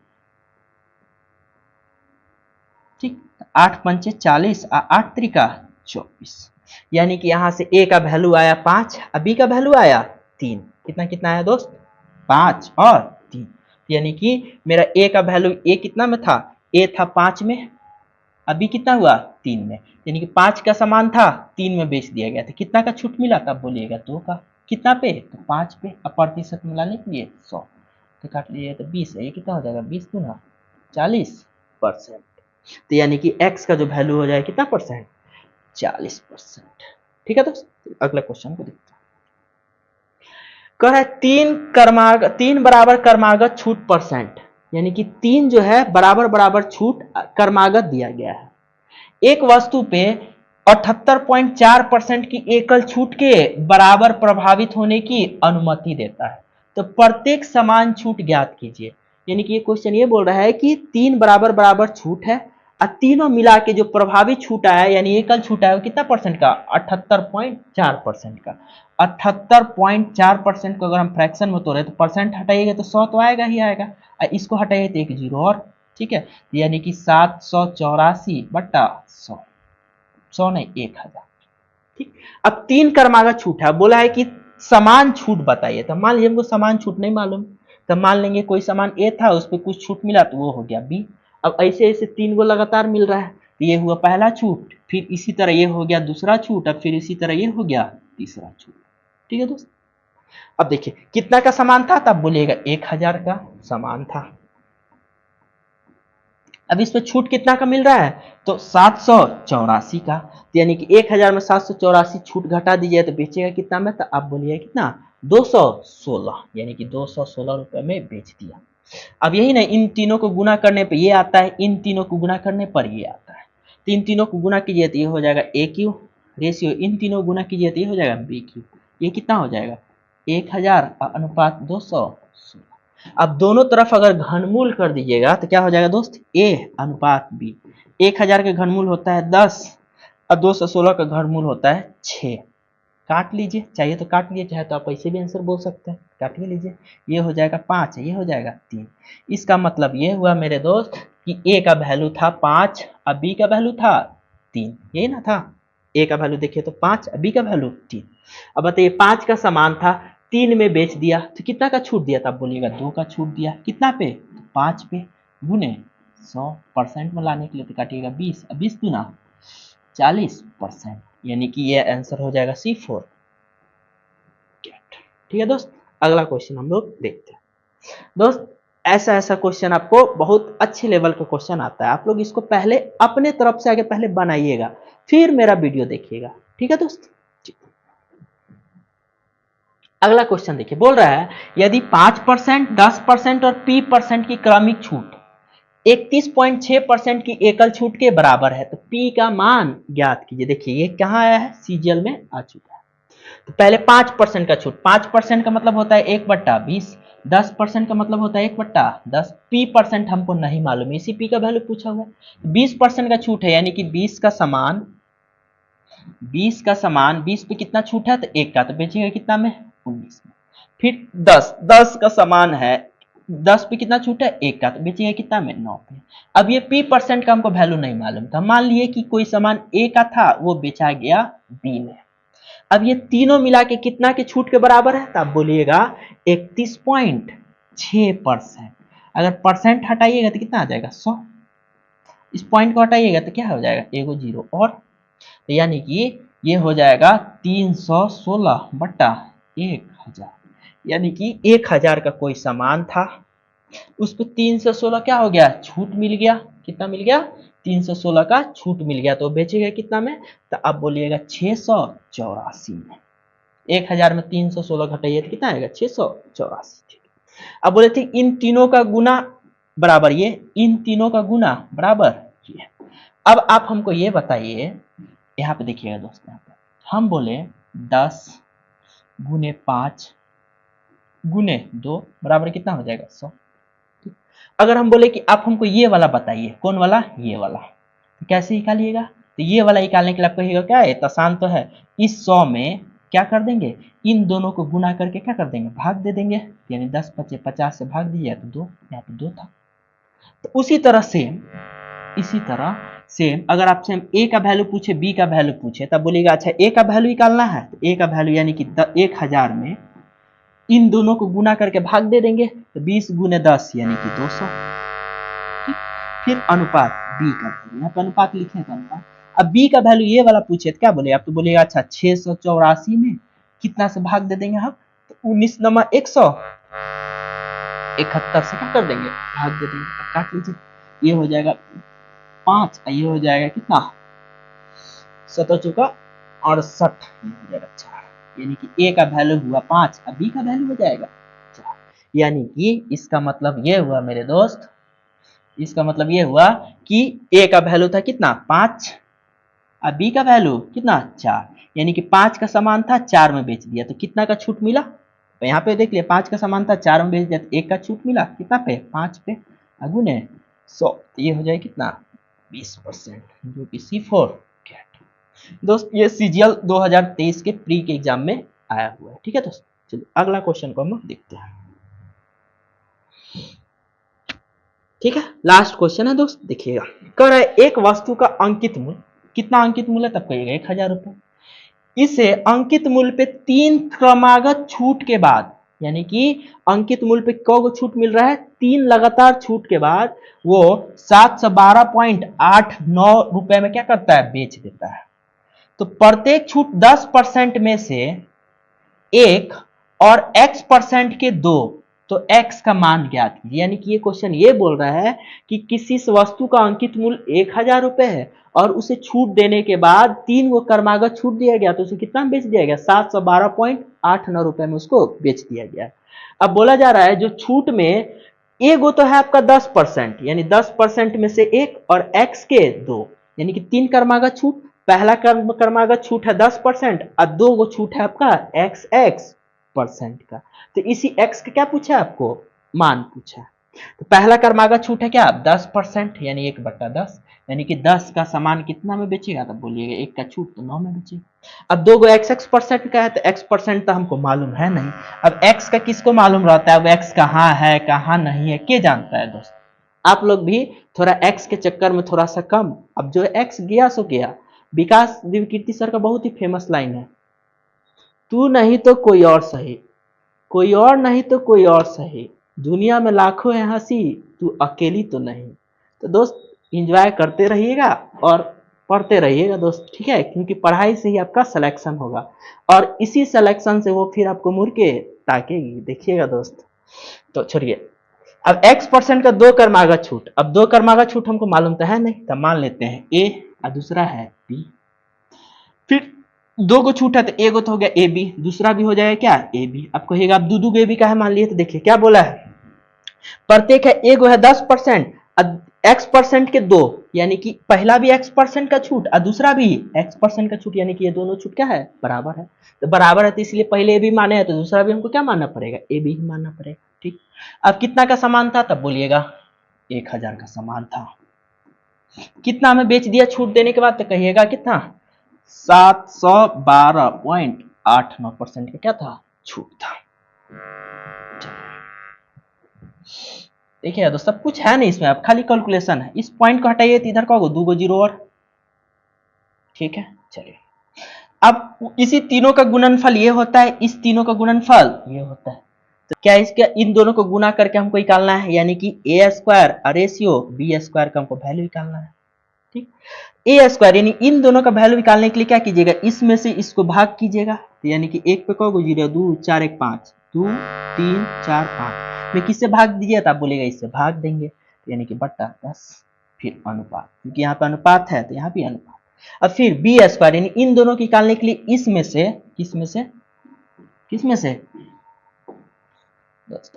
ठीक, 8 पंचे 40 और 8 त्रिका 24, यानी कि यहां से ए का वैल्यू आया 5 और बी का वैल्यू आया 3। कितना कितना आया दोस्त? 5 और 3, यानी कि मेरा ए का वैल्यू, ए कितना में था? ए था 5 में, अभी कितना हुआ? 3 में, यानी कि 5 का सामान था 3 में बेच दिया गया था। कितना का छूट मिला? तब बोलिएगा 2 का। कितना पे? तो 5 पे। अब प्रतिशत मिलाने के लिए 100, तो काट लीजिए तो 20 है, ये कितना हो जाएगा? 20 गुना 40%। तो यानी कि x का जो वैल्यू हो जाएगा कितना परसेंट? 40%। ठीक है दोस्त, अगला क्वेश्चन को देखते हैं। कह रहा है 3 बराबर क्रमागत छूट परसेंट, यानी कि 3 जो है बराबर बराबर छूट क्रमागत दिया गया है। एक वस्तु पे 78.4% की एकल छूट के बराबर प्रभावित होने की अनुमति देता है, तो प्रत्येक समान छूट ज्ञात कीजिए। यानी कि ये क्वेश्चन ये बोल रहा है कि 3 बराबर बराबर छूट है और तीनों मिला के जो प्रभावित छूट आया यानी एकल छूट आया वो कितना परसेंट का? 78.4% का। 78.4% को अगर हम फ्रैक्शन में तोड़े तो परसेंट हटाइएगा तो 100 तो आएगा ही आएगा, और इसको हटाइए तो एक जीरो और। ठीक है, यानी कि 784/100, 100 नहीं 1000। ठीक, अब 3 क्रमागत छूट है, बोला है कि समान छूट बताइए। तो मान लीजिए हमको समान छूट नहीं मालूम, तो मान लेंगे कोई सामान ए था उस पर कुछ छूट मिला तो वो हो गया बी। अब ऐसे ऐसे 3 गो लगातार मिल रहा है, तो ये हुआ पहला छूट, फिर इसी तरह ये हो गया दूसरा छूट, अब फिर इसी तरह ये हो गया तीसरा छूट। ठीक है दोस्त, अब देखिए कितना का सामान था? तब बोलिएगा 1000 का सामान था। अब इस पे छूट कितना का मिल रहा है? तो 784 का, तो यानी कि 1000 में 784 छूट घटा दीजिए तो बेचेगा कितना में? तो आप बोलिए कितना? 216, यानी कि 216 रुपए में बेच दिया। अब यही ना, इन तीनों को गुना करने पे ये आता है, इन तीनों को गुना करने पर ये आता है। तो इन तीनों को गुना कीजिए तो ये हो जाएगा ए क्यू रेशियो, इन तीनों को गुना कीजिए तो ये हो जाएगा बी क्यू। ये कितना हो जाएगा? 1000 अनुपात 216। अब दोनों तरफ अगर घनमूल कर दीजिएगा तो क्या हो जाएगा दोस्त? ए अनुपात बी। 1000 का घनमूल होता है 10 और 216 का घनमूल होता है 6। काट लीजिए, चाहिए तो काट लीजिए, चाहे तो आप ऐसे भी आंसर बोल सकते हैं, काट ही लीजिए। ये हो जाएगा 5, ये हो जाएगा 3। इसका मतलब ये हुआ मेरे दोस्त कि ए का वैल्यू था 5 और बी का वैल्यू था 3, यही ना था। ए का वैल्यू देखिए तो 5, बी का वैल्यू 3। अब बताइए 5 का सामान था, 3 में बेच दिया तो कितना का छूट दिया था? आप बोलिएगा 2 का छूट दिया। कितना पे? 5 पे, गुने 100% में लाने के लिए तो काटिएगा 20, 20 दूना 40%, यानी कि ये आंसर हो जाएगा C4 कैट। ठीक है दोस्त, अगला क्वेश्चन हम लोग देखते हैं। दोस्त ऐसा ऐसा क्वेश्चन आपको बहुत अच्छे लेवल का क्वेश्चन आता है, आप लोग इसको पहले अपने तरफ से आगे पहले बनाइएगा, फिर मेरा वीडियो देखिएगा। ठीक है दोस्त, अगला क्वेश्चन देखिए, बोल रहा है यदि 5%, 10% और P% की क्रमिक छूट 31.6% की एकल छूट के बराबर है तो P का मान ज्ञात कीजिए। देखिए ये कहाँ आया है? सीजीएल में आ चुका है। तो पहले 5% का छूट, 5% का मतलब होता है 1/20, 10% का मतलब होता है 1/10, P% हमको नहीं मालूम, इसी P का वैल्यू पूछा हुआ है। 20% का छूट है, यानी कि 20 का समान 20 पे कितना छूट है? तो 1 का, तो बेचेगा कितना में? 19 में। फिर 10 का समान है, 10 पे कितना छूट है? 1 का, तो बेचेगा कितना में? 9 पे। अब ये P% का हमको वैल्यू नहीं मालूम था, मान लिए कि कोई सामान A का था, वो बेचा गया B में। अब ये तीनों मिला के कितना के छूट के बराबर है? तो आप बोलिएगा 31.6%। अगर परसेंट हटाइएगा तो कितना आ जाएगा? 100। इस पॉइंट को हटाइएगा तो क्या हो जाएगा? एगो जीरो और, तो यानी कि ये हो जाएगा 316/1000, यानी कि 1000 का कोई सामान था, उस पर 316 क्या हो गया? छूट मिल गया। कितना मिल गया? 316 का छूट मिल गया, तो बेचेगा कितना में? तो आप बोलिएगा 684 में। 1000 में 316 घटाइए तो कितना आएगा? 684। ठीक है, अब बोले थे इन तीनों का गुना बराबर ये, इन तीनों का गुना बराबर ये। अब आप हमको ये बताइए, यहाँ पे देखिएगा दोस्त, यहाँ पे हम बोले 10 गुने 5 गुने 2 बराबर कितना हो जाएगा? 100। अगर हम बोले कि आप हमको ये वाला बताइए, कौन वाला? ये वाला, तो कैसे निकालिएगा? तो ये वाला निकालने के लिए आपको कहिएगा क्या है? तो आसान तो है, इस 100 में क्या कर देंगे? इन दोनों को गुना करके क्या कर देंगे? भाग दे देंगे, यानी 10 × 50 से भाग दीजिए तो 2, यहाँ पे 2 था। तो उसी तरह सेम अगर आपसे हम A का वैल्यू पूछे, B का वैल्यू पूछे, तब बोलिएगा अच्छा A का वैल्यू निकालना है, तो A का वैल्यू यानी कि 1000 में इन दोनों को गुना करके भाग दे देंगे, तो 20 गुने 10 यानी कि 200। ठीक, फिर अनुपात B का वैल्यू, यहाँ पे अनुपात लिखे हैं अनुपात। अब B का वैल्यू ये वाला पूछे तो क्या बोले? आप तो बोलिएगा अच्छा 684 में कितना से भाग दे देंगे हम? तो 19 × 100, 71 से क्या कर देंगे? भाग दे देंगे। काट लीजिए, ये हो जाएगा 5, ये हो जाएगा कितना? 7 चौका 68, ये हो जाएगा 4, यानी कि A का वैल्यू हुआ 5 और B का वैल्यू हो जाएगा 4। यानी कि इसका मतलब ये हुआ मेरे दोस्त, इसका मतलब ये हुआ कि A का वैल्यू था कितना? 5 और B का वैल्यू कितना? 4, यानी कि 5 का सामान था, 4 में बेच दिया, तो कितना का छूट मिला? तो यहाँ पे देख लिया 5 का सामान था, 4 में बेच दिया, तो 1 का छूट मिला कितना पे? 5 पे, गुने 100, तो ये हो जाए कितना? 20%, जो कि C4 कैट। दोस्त ये सीजीएल 2023 के प्री के एग्जाम में आया हुआ है। ठीक है दोस्त, चलिए अगला क्वेश्चन को हम देखते हैं। ठीक है, लास्ट क्वेश्चन है दोस्त, देखिएगा। कह रहा है एक वस्तु का अंकित मूल्य, कितना अंकित मूल्य? तब कहिएगा 1000 रुपये। इसे अंकित मूल्य पे 3 क्रमागत छूट के बाद, यानी कि अंकित मूल्य पे कौ छूट मिल रहा है? 3 लगातार छूट के बाद वो 712.89 रुपए में क्या करता है? बेच देता है। तो प्रत्येक छूट 10% में से 1 और x% के 2, तो x का मान ज्ञात कीजिए। यानी कि ये क्वेश्चन ये बोल रहा है कि किसी वस्तु का अंकित मूल्य 1000 रुपए है और उसे छूट देने के बाद 3 गो क्रमागत छूट दिया गया, तो उसे कितना बेच दिया गया? 712.89 रुपए में उसको बेच दिया गया। अब बोला जा रहा है जो छूट में एगो तो है आपका 10%, यानी 10% में से 1 और x के 2, यानी कि 3 क्रमागत छूट। पहला क्रमागत छूट है 10% और 2 गो छूट है आपका x% का। तो इसी x का क्या पूछा है आपको? मान पूछा है। तो पहला कर्मागत छूट है क्या 10%, यानी 1/10, यानी कि 10 का सामान कितना में बेचेगा, तब बोलिएगा 1 का छूट तो 9 में बेचेगा। अब 2 गो x परसेंट का है, तो x परसेंट तो हमको मालूम है नहीं। अब x का किसको मालूम रहता है, अब x कहाँ है कहाँ नहीं है, के जानता है दोस्त। आप लोग भी थोड़ा x के चक्कर में थोड़ा सा कम, अब जो x गया सो गया। विकास दिव्यकीर्ति सर का बहुत ही फेमस लाइन है, तू नहीं तो कोई और सही, कोई और नहीं तो कोई और सही, दुनिया में लाखों है हंसी, तू अकेली तो नहीं। तो दोस्त एंजॉय करते रहिएगा और पढ़ते रहिएगा दोस्त, ठीक है, क्योंकि पढ़ाई से ही आपका सिलेक्शन होगा और इसी सिलेक्शन से वो फिर आपको मुड़ के ताकेगी, देखिएगा दोस्त। तो छोड़िए, अब x परसेंट का 2 कर्मागत छूट, अब 2 कर्मागत छूट हमको मालूम तो है नहीं, तब मान लेते हैं a और दूसरा है b। फिर 2 को छूटा तो एगो तो हो गया ए बी, दूसरा भी हो जाएगा क्या ए बी। अब कहिएगा अब दू ए बी का है मान लिए, तो देखिए क्या बोला है, प्रत्येक है एगो है 10%, एक्स परसेंट के 2, यानी कि पहला भी एक्स परसेंट का छूट और दूसरा भी एक्स परसेंट का छूट, यानी कि ये दोनों छूट क्या है बराबर है। तो बराबर है तो इसलिए पहले ए बी माने है, तो दूसरा भी हमको क्या मानना पड़ेगा ए बी ही मानना पड़ेगा, ठीक। अब कितना का सामान था, तब बोलिएगा 1000 का सामान था। कितना हमें बेच दिया छूट देने के बाद, तो कहिएगा कितना 712.89% का क्या था छूट था। देखिए दोस्तों सब कुछ है नहीं इसमें, अब खाली कैलकुलेशन है। इस पॉइंट को हटाइए तो इधर का होगा 2 गो जीरो और, ठीक है। चलिए अब इसी तीनों का गुणनफल ये होता है, इस तीनों का गुणनफल ये होता है, तो क्या इसके इन दोनों को गुना करके हमको निकालना है, यानी कि ए स्क्वायर रेशियो बी स्क्वायर का हमको वैल्यू निकालना है, ठीक। ए स्क्वायर यानी इन दोनों का वैल्यू निकालने के लिए क्या कीजिएगा, इसमें से इसको भाग कीजिएगा, तो यानी कि 1 पे कहोगे 0 2 4 1 5 2 3 4 5 में किससे भाग दीजिए, तो आप बोलेगा इससे भाग देंगे, तो यानी कि बट्टा 10, फिर अनुपात, क्योंकि यहाँ पे अनुपात है तो यहाँ भी अनुपात। अब फिर बी स्क्वायर यानी इन दोनों को निकालने के लिए इसमें से किसमें से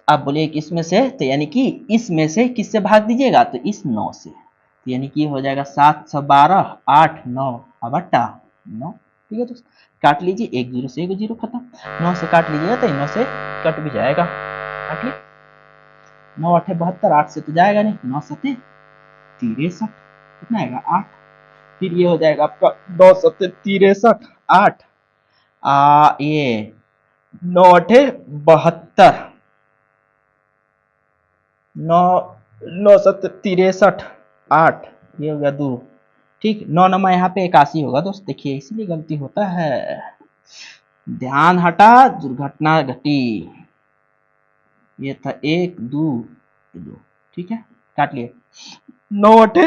आप बोलिए किसमें से, तो यानी कि इसमें से किससे भाग दीजिएगा, तो इस 9 से, तो यानी कि हो जाएगा 712 8 9 बट्टा 9, ठीक है दोस्त। काट लीजिए, एक जीरो से एक जीरो खत्म, 9 से काट लीजिएगा तो 9 से कट भी जाएगा, काट लीजिए, 9 8 72, 8 से तो जाएगा नहीं, 9 7 63, कितना आएगा 8, फिर ये हो जाएगा आपका 9 7 63 8 ये 9 8 72, 9 9 7 63 8, ये हो गया 2, ठीक। 9 नमा यहाँ पे 81 होगा दोस्त, देखिए इसीलिए गलती होता है, ध्यान हटा दुर्घटना घटी, ये था 1 2 2, ठीक है, काट लिए, 9 8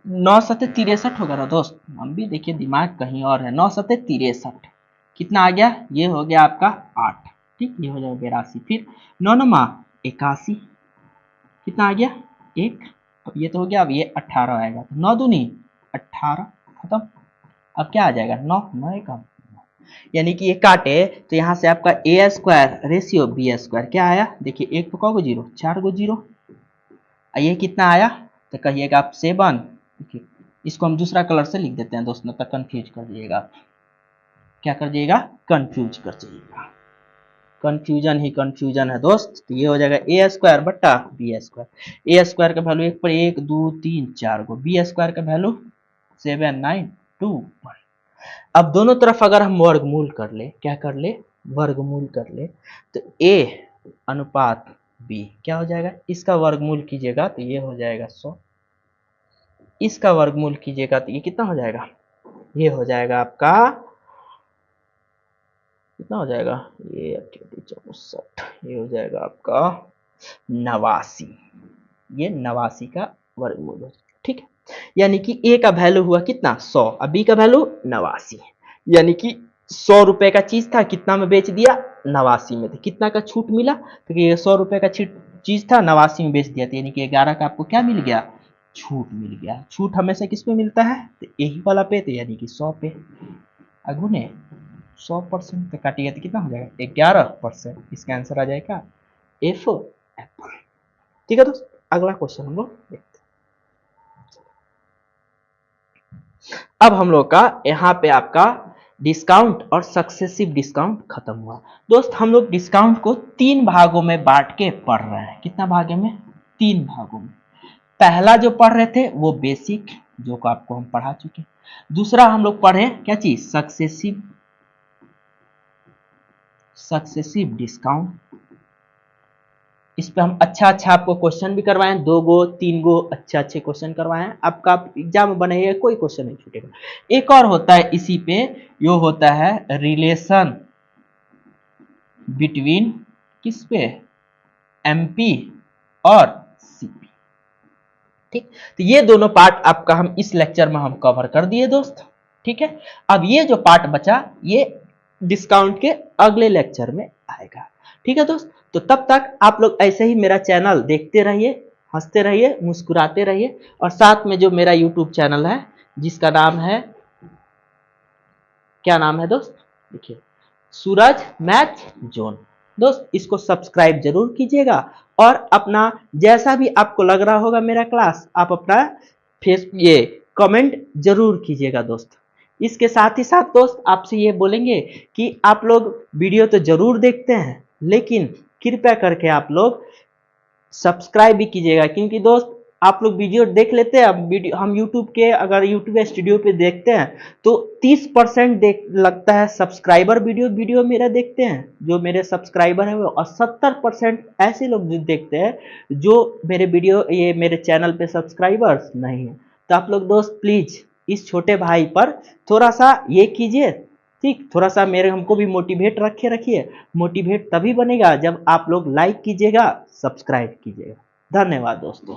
9 7 63 होगा ना दोस्त, हम भी देखिए दिमाग कहीं और है, 9 7 63 कितना आ गया, ये हो गया आपका 8, ठीक, ये हो जाएगा 82, फिर 9 नमा 81, कितना आ गया 1, अब ये तो हो गया, अब ये 18 आएगा, तो 9 दूनी 18 खत्म। अब क्या आ जाएगा 9 9 कम, यानी कि ये काटे तो यहाँ से आपका ए स्क्वायर रेशियो बी स्क्वायर क्या आया, देखिए एक तो कौ जीरो 4 गो जीरो, ये कितना आया, तो कहिएगा आप 7, देखिए इसको हम दूसरा कलर से लिख देते हैं दोस्तों, तक कंफ्यूज कर दिएगा, क्या कर दिएगा कंफ्यूज कर जाइएगा, कंफ्यूजन ही कंफ्यूजन है दोस्त। तो ये हो जाएगा ए स्क्वायर बट्टा बी स्क्वायर, ए स्क्वायर का वैल्यू 1 पर 1 2 3 4 गो, बी स्क्वायर का वैल्यू 7 9 2 1। अब दोनों तरफ अगर हम वर्गमूल कर ले, क्या कर ले वर्गमूल कर ले, तो ए अनुपात बी क्या हो जाएगा, इसका वर्गमूल कीजिएगा तो ये हो जाएगा 100, इसका वर्गमूल कीजिएगा तो ये कितना हो जाएगा, ये हो जाएगा आपका कितना हो जाएगा, ये 64, ये हो जाएगा आपका 89, ये 89 का वर्गमूल हो जाएगा, ठीक है। यानी कि ए का वैल्यू हुआ कितना 100 और बी का वैल्यू 89, यानी कि 100 रुपए का चीज था, कितना में बेच दिया 89 में, तो कितना का छूट मिला, तो ये 100 रुपए का चीज था 89 में बेच दिया, तो यानी कि 11 का आपको क्या मिल गया छूट मिल गया। छूट हमेशा किस पे मिलता है, तो यही वाला पे, तो यानी कि 100 पे, अगुने 100% तो काटिएगा तो कितना हो जाएगा 11%, इसका आंसर आ जाएगा एफ एप्पल, ठीक है दोस्त। अगला क्वेश्चन हम लोग देखते हैं। अब हम लोग का यहाँ पे आपका डिस्काउंट और सक्सेसिव डिस्काउंट खत्म हुआ। दोस्त हम लोग डिस्काउंट को 3 भागों में बांट के पढ़ रहे हैं। कितना भाग में? 3 भागों में। पहला जो पढ़ रहे थे वो बेसिक, जो को आपको हम पढ़ा चुके। दूसरा हम लोग पढ़े क्या चीज? Successive discount. इस पे हम अच्छा आपको क्वेश्चन भी करवाए हैं, 2 गो 3 गो अच्छे क्वेश्चन करवाए हैं। आपका एग्जाम में बनेगा, कोई क्वेश्चन नहीं छूटेगा। एक और होता है इसी पे, यो होता है रिलेशन बिटवीन किस पे? एमपी और सीपी। ठीक, तो ये दोनों पार्ट आपका हम इस लेक्चर में हम कवर कर दिए दोस्त। ठीक है, अब ये जो पार्ट बचा ये डिस्काउंट के अगले लेक्चर में आएगा। ठीक है दोस्त, तो तब तक आप लोग ऐसे ही मेरा चैनल देखते रहिए, हंसते रहिए, मुस्कुराते रहिए, और साथ में जो मेरा यूट्यूब चैनल है जिसका नाम है, क्या नाम है दोस्त? देखिए, सूरज मैथ जोन। दोस्त इसको सब्सक्राइब जरूर कीजिएगा, और अपना जैसा भी आपको लग रहा होगा मेरा क्लास, आप अपना ये कमेंट जरूर कीजिएगा दोस्त। इसके साथ ही साथ दोस्त आपसे ये बोलेंगे कि आप लोग वीडियो तो जरूर देखते हैं, लेकिन कृपया करके आप लोग सब्सक्राइब भी कीजिएगा, क्योंकि दोस्त आप लोग वीडियो देख लेते हैं, हम यूट्यूब के अगर यूट्यूब स्टूडियो पे देखते हैं तो 30% लगता है सब्सक्राइबर वीडियो मेरा देखते हैं, जो मेरे सब्सक्राइबर है वो, और 70% ऐसे लोग जो देखते हैं जो मेरे वीडियो ये मेरे चैनल पे सब्सक्राइबर्स नहीं है। तो आप लोग दोस्त प्लीज इस छोटे भाई पर थोड़ा सा ये कीजिए, ठीक, थोड़ा सा मेरे हमको भी मोटिवेट रखिए। मोटिवेट तभी बनेगा जब आप लोग लाइक कीजिएगा, सब्सक्राइब कीजिएगा। धन्यवाद दोस्तों।